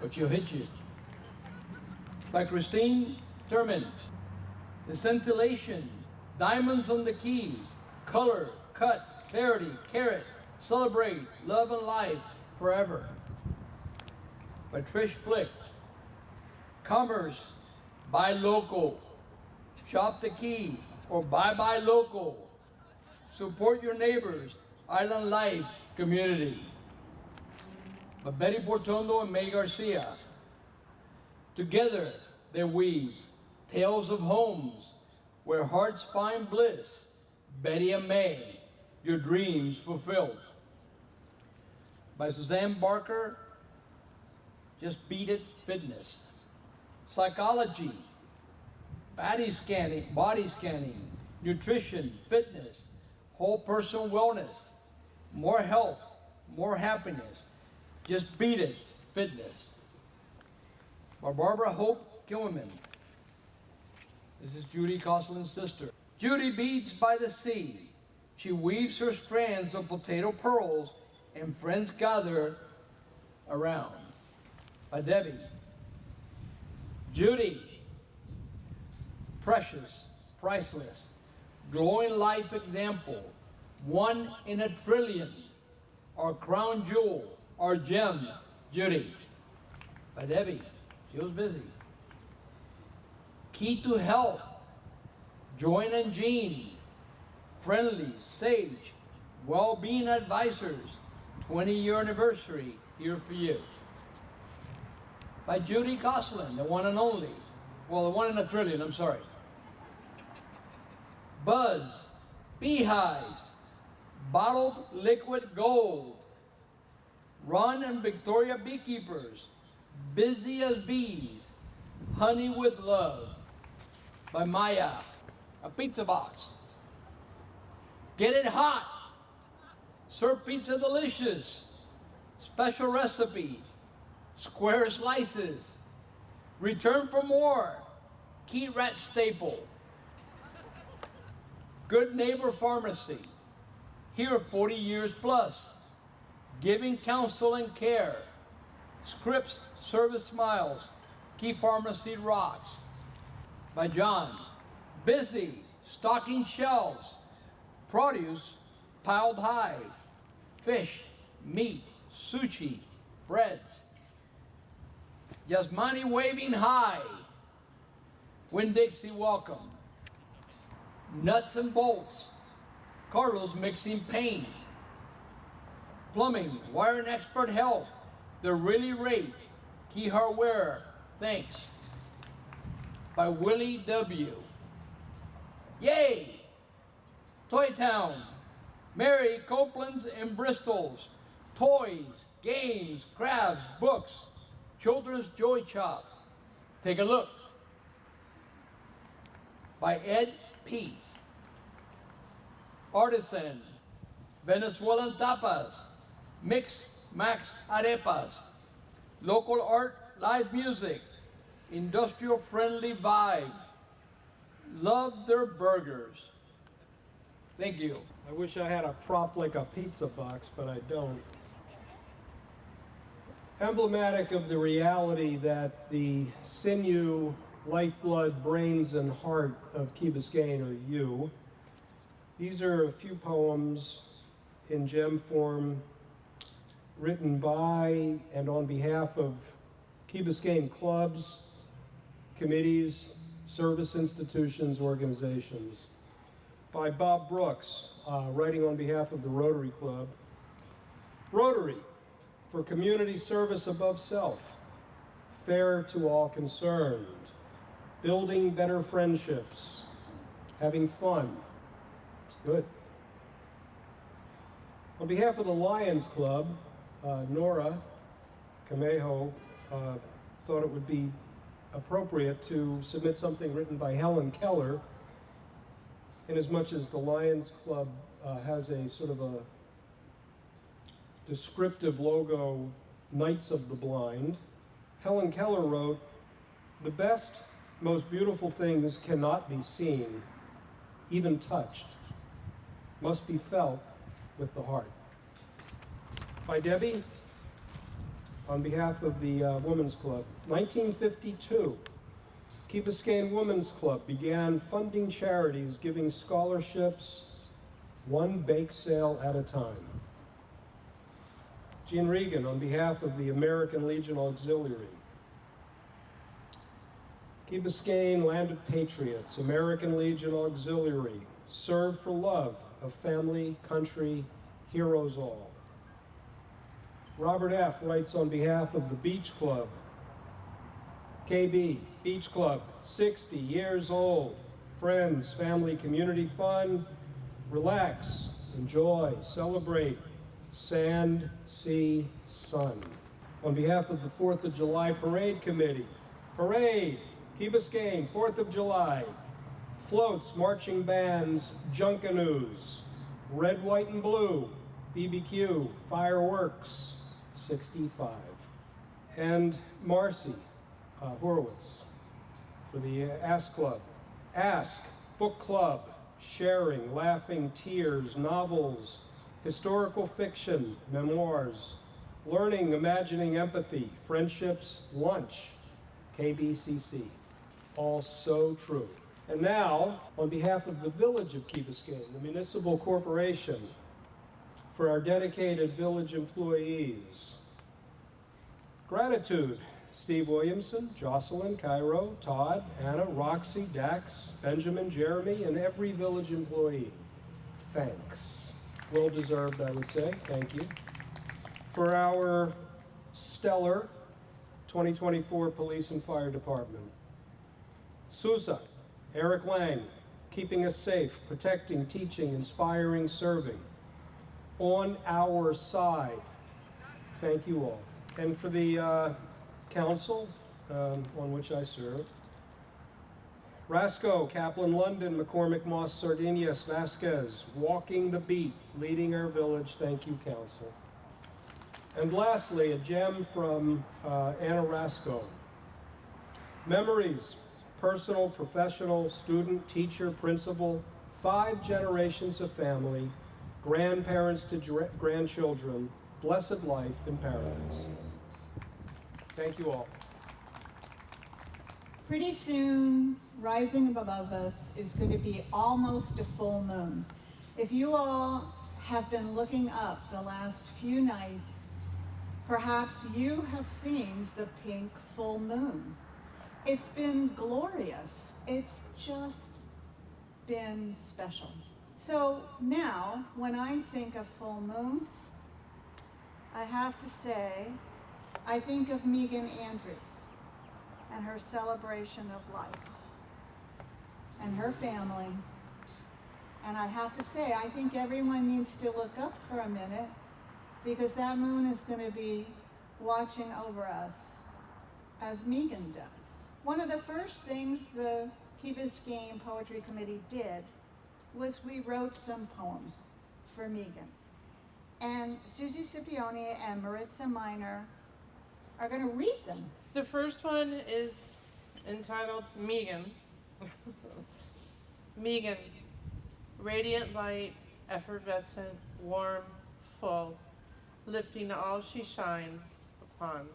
but she'll hit you. By Christine Turman. The scintillation, diamonds on the key, color, cut, clarity, carrot, celebrate, love and life forever. By Trish Flick. Commerce, buy local, shop the key, or buy local. Support your neighbors, island life, community. By Betty Portondo and May Garcia. Together they weave tales of homes where hearts find bliss. Betty and May, your dreams fulfilled. By Suzanne Barker, Just Beat It Fitness. Psychology, body scanning, nutrition, fitness, whole person wellness, more health, more happiness. Just Beat It Fitness. By Barbara Hope Kilman. This is Judy Coslin's sister. Judy beads by the sea. She weaves her strands of potato pearls and friends gather around. By Debbie. Judy, precious, priceless, glowing life example, 1 in a trillion, our crown jewel, our gem, Judy. By Debbie, she was busy. Key to Health, Joanne and Jean, friendly, sage, well-being advisors, 20-year anniversary, here for you. By Judy Coslin, the one and only. Well, the 1 in a trillion, I'm sorry. Buzz, beehives, bottled liquid gold. Ron and Victoria beekeepers, busy as bees, honey with love. By Maya, a pizza box. Get it hot, serve pizza delicious, special recipe, square slices, return for more, Key Rat staple. Good Neighbor Pharmacy, here 40 years plus, giving counsel and care. Scripps Service Smiles, Key Pharmacy rocks. By John, busy, stocking shelves, produce piled high, fish, meat, sushi, breads. Yasmani waving high, Winn-Dixie welcome. Nuts and bolts, Carlos mixing paint. Plumbing, wire and expert help, they're really rate. Key Hardware, thanks. by Willie W. Yay! Toy Town, Mary Copeland's and Bristol's, toys, games, crafts, books, Children's Joy Shop. Take a look. By Ed P. Artisan, Venezuelan tapas, Mix Max arepas, local art, live music, industrial friendly vibe. Love their burgers. Thank you. I wish I had a prop like a pizza box, but I don't. Emblematic of the reality that the sinew, lifeblood, brains, and heart of Key Biscayne are you. These are a few poems in gem form written by and on behalf of Key Biscayne clubs, committees, service institutions, organizations. By Bob Brooks, writing on behalf of the Rotary Club. Rotary, for community service above self, fair to all concerned, building better friendships, having fun. It's good. On behalf of the Lions Club, Nora Camejo thought it would be appropriate to submit something written by Helen Keller, inasmuch as the Lions Club has a sort of a descriptive logo, Knights of the Blind. Helen Keller wrote, "The best, most beautiful things cannot be seen, even touched, must be felt with the heart." By Debbie, on behalf of the Women's Club. 1952, Key Biscayne Women's Club began funding charities, giving scholarships one bake sale at a time. Jean Regan, on behalf of the American Legion Auxiliary. Key Biscayne Landed Patriots, American Legion Auxiliary, serve for love of family, country, heroes all. Robert F. writes on behalf of the Beach Club. KB, Beach Club, 60 years old. Friends, family, community fun. Relax, enjoy, celebrate. Sand, sea, sun. On behalf of the 4th of July Parade Committee. Parade, Key Biscayne, 4th of July. Floats, marching bands, Junkanoos. Red, white, and blue. BBQ, fireworks. 65. And Marcy Horowitz for the Ask Club. Ask, book club, sharing, laughing, tears, novels, historical fiction, memoirs, learning, imagining, empathy, friendships, lunch, KBCC. All so true. And now, on behalf of the Village of Key Biscayne, the municipal corporation, for our dedicated village employees. Gratitude, Steve Williamson, Jocelyn, Cairo, Todd, Anna, Roxy, Dax, Benjamin, Jeremy, and every village employee. Thanks. Well deserved, I would say. Thank you. For our stellar 2024 Police and Fire Department. Sousa, Eric Lang, keeping us safe, protecting, teaching, inspiring, serving. On our side. Thank you all. And for the council on which I serve, Rasco, Kaplan, London, McCormick, Moss, Sardinias, Vasquez, walking the beat, leading our village. Thank you, council. And lastly, a gem from Anna Rasco. Memories, personal, professional, student, teacher, principal, 5 generations of family, grandparents to grandchildren, blessed life in paradise. Thank you all. Pretty soon, rising above us is going to be almost a full moon. If you all have been looking up the last few nights, perhaps you have seen the pink full moon. It's been glorious. It's just been special. So now, when I think of full moons, I have to say, I think of Megan Andrews and her celebration of life. and her family. And I have to say, I think everyone needs to look up for a minute because that moon is going to be watching over us as Megan does. One of the first things the Key Biscayne Poetry Committee did was we wrote some poems for Megan. And Susie Scipione and Maritza Miner are going to read them. The first one is entitled Megan. Megan, radiant light, effervescent, warm, full, lifting all she shines upon,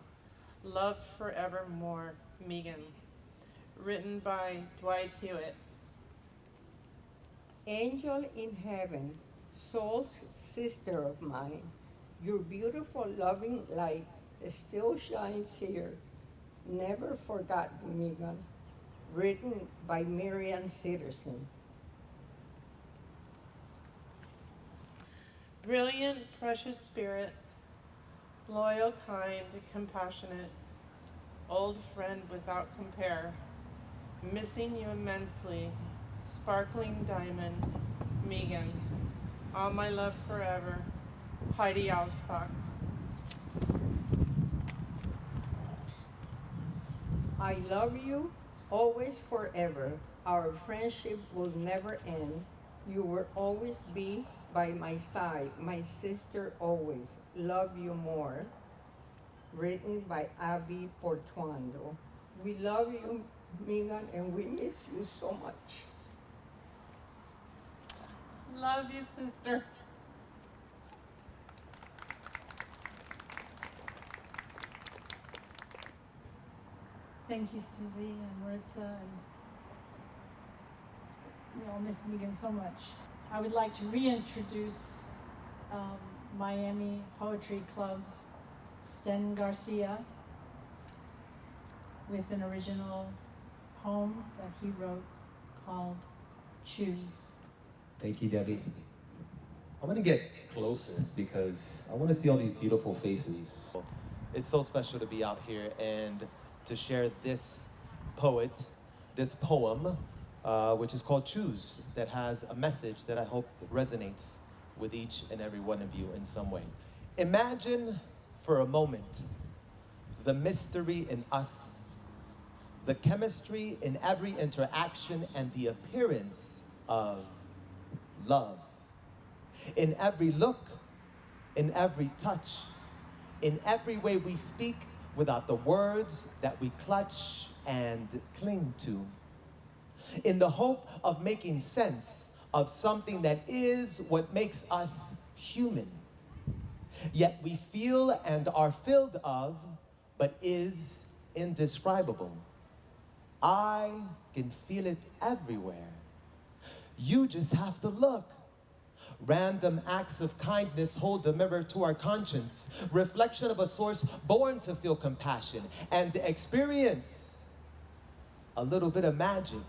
loved forevermore, Megan. Written by Dwight Hewitt. Angel in heaven, soul's sister of mine, your beautiful loving light still shines here. Never forgotten, Megan. Written by Marian Citizen. Brilliant, precious spirit, loyal, kind, compassionate, old friend without compare, missing you immensely, sparkling diamond, Megan, all my love forever, Heidi Auspach. I love you, always forever. Our friendship will never end. You will always be by my side, my sister always. Love you more. Written by Abby Portuando. We love you, Megan, and we miss you so much. Love you, sister. Thank you, Susie and Maritza, and we all miss Megan so much. I would like to reintroduce Miami Poetry Club's Sten Garcia with an original poem that he wrote called Choose. Thank you, Debbie. I'm gonna get closer because I want to see all these beautiful faces. It's so special to be out here and to share this this poem, which is called Choose, that has a message that I hope resonates with each and every one of you in some way. Imagine for a moment the mystery in us, the chemistry in every interaction, and the appearance of love. In every look, in every touch, in every way we speak without the words that we clutch and cling to. In the hope of making sense of something that is what makes us human, yet we feel and are filled of, but is indescribable. I can feel it everywhere. You just have to look. Random acts of kindness hold a mirror to our conscience, reflection of a source born to feel compassion and experience a little bit of magic.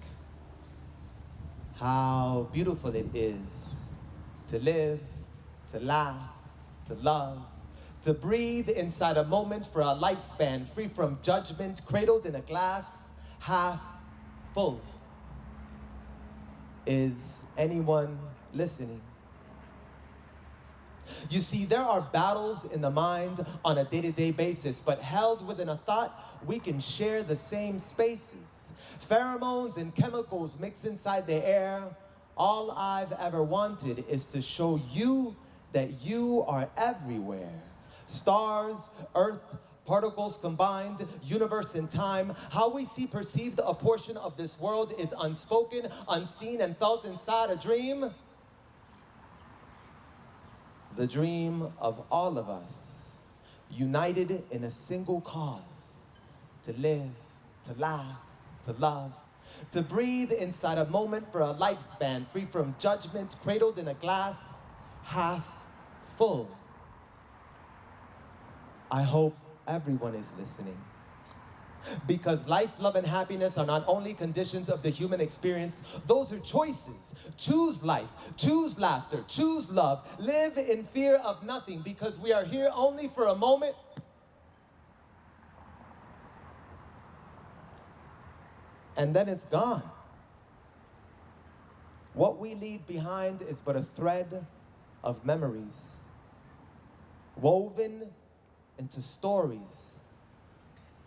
How beautiful it is to live, to laugh, to love, to breathe inside a moment for a lifespan free from judgment, cradled in a glass half full. Is anyone listening? You see, there are battles in the mind on a day-to-day basis, but held within a thought, we can share the same spaces. Pheromones and chemicals mix inside the air. All I've ever wanted is to show you that you are everywhere. Stars, earth, particles combined, universe and time. How we see perceived a portion of this world is unspoken, unseen, and felt inside a dream. The dream of all of us, united in a single cause, to live, to laugh, to love, to breathe inside a moment for a lifespan free from judgment, cradled in a glass half full. I hope everyone is listening. Because life, love, and happiness are not only conditions of the human experience, those are choices. Choose life, choose laughter, choose love. Live in fear of nothing, because we are here only for a moment. And then it's gone. What we leave behind is but a thread of memories, woven into stories,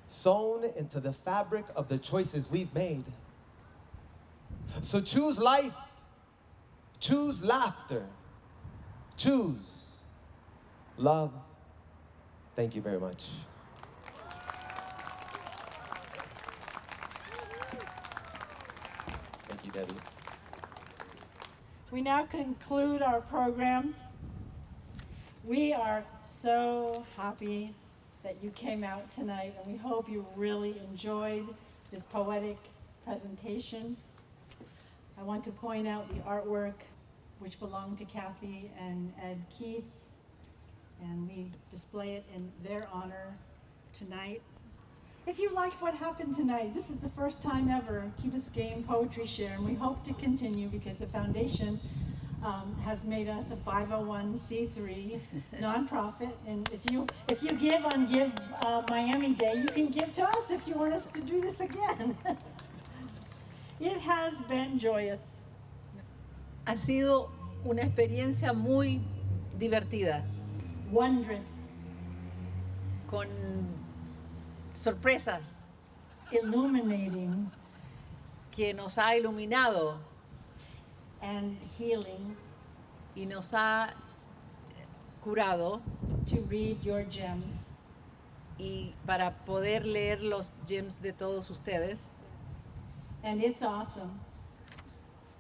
sewn into the fabric of the choices we've made. So choose life, choose laughter, choose love. Thank you very much. Thank you, Debbie. We now conclude our program. We are so happy that you came out tonight, and we hope you really enjoyed this poetic presentation. I want to point out the artwork, which belonged to Kathy and Ed Keith, and we display it in their honor tonight. If you liked what happened tonight, this is the first time ever Key Biscayne Poetry Share, and we hope to continue because the foundation has made us a 501c3 nonprofit. And if you give on Give Miami Day, you can give to us if you want us to do this again. It has been joyous. Ha sido una experiencia muy divertida, Wondrous, con sorpresas illuminating, que nos ha iluminado and healing y nos ha curado, to read your gems. y para poder leer los gems de todos ustedes. And it's awesome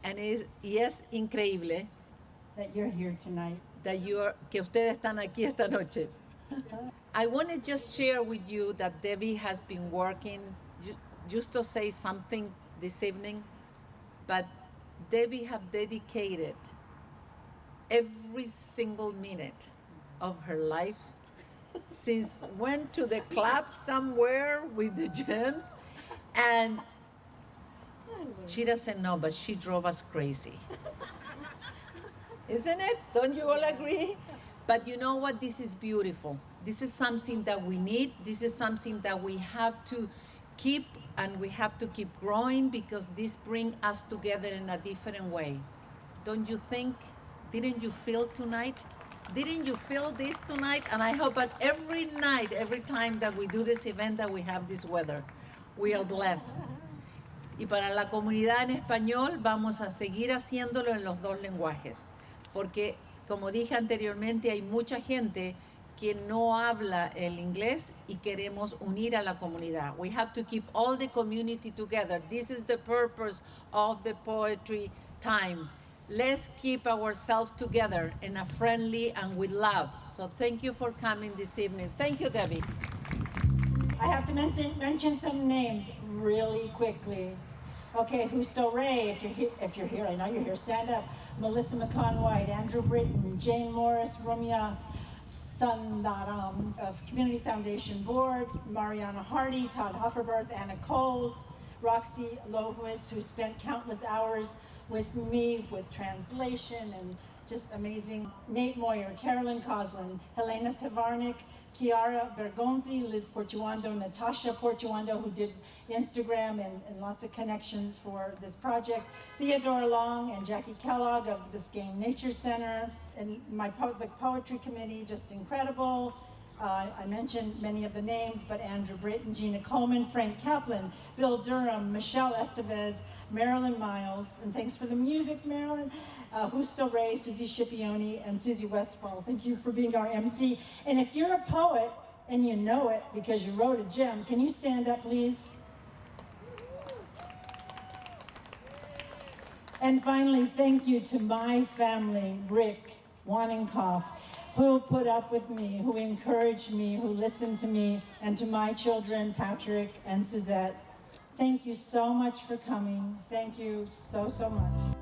Y es increíble that you're here tonight. que ustedes están aquí esta noche. I want to just share with you that Debbie has been working just to say something this evening, but Debbie have dedicated every single minute of her life since went to the club somewhere with the gems, and she doesn't know, but she drove us crazy. Isn't it? Don't you all agree? But you know what? This is beautiful. This is something that we need. This is something that we have to keep, and we have to keep growing, because this brings us together in a different way. Don't you think? Didn't you feel tonight? Didn't you feel this tonight? And I hope that every night, every time that we do this event, that we have this weather. We are blessed. Y para la comunidad en español vamos a seguir haciéndolo en los dos lenguajes, porque como dije anteriormente, hay mucha gente que no habla el inglés y queremos unir a la comunidad. We have to keep all the community together. This is the purpose of the poetry time. Let's keep ourselves together in a friendly and with love. So thank you for coming this evening. Thank you, Debbie. I have to mention some names really quickly. Okay, Justo Ray, if you're here, I know you're here, stand up. Melissa McCon-White, Andrew Britton, Jane Morris, Romia Sundaram of Community Foundation Board, Mariana Hardy, Todd Hofferberth, Anna Coles, Roxy Lohuis, who spent countless hours with me with translation and just amazing. Nate Moyer, Carolyn Coslin, Helena Pivarnik, Chiara Bergonzi, Liz Portuando, Natasha Portuando, who did Instagram and lots of connections for this project, Theodore Long and Jackie Kellogg of the Biscayne Nature Center, and the Poetry Committee, just incredible. I mentioned many of the names, but Andrew Britton, Gina Coleman, Frank Kaplan, Bill Durham, Michelle Estevez, Marilyn Miles, and thanks for the music, Marilyn, Justo Ray, Susie Scipione, and Susie Westfall. Thank you for being our MC. And if you're a poet and you know it because you wrote a gem, can you stand up, please? And finally, thank you to my family, Rick, Wanninkhof, who put up with me, who encouraged me, who listened to me, and to my children, Patrick and Suzette. Thank you so much for coming. Thank you so, so much.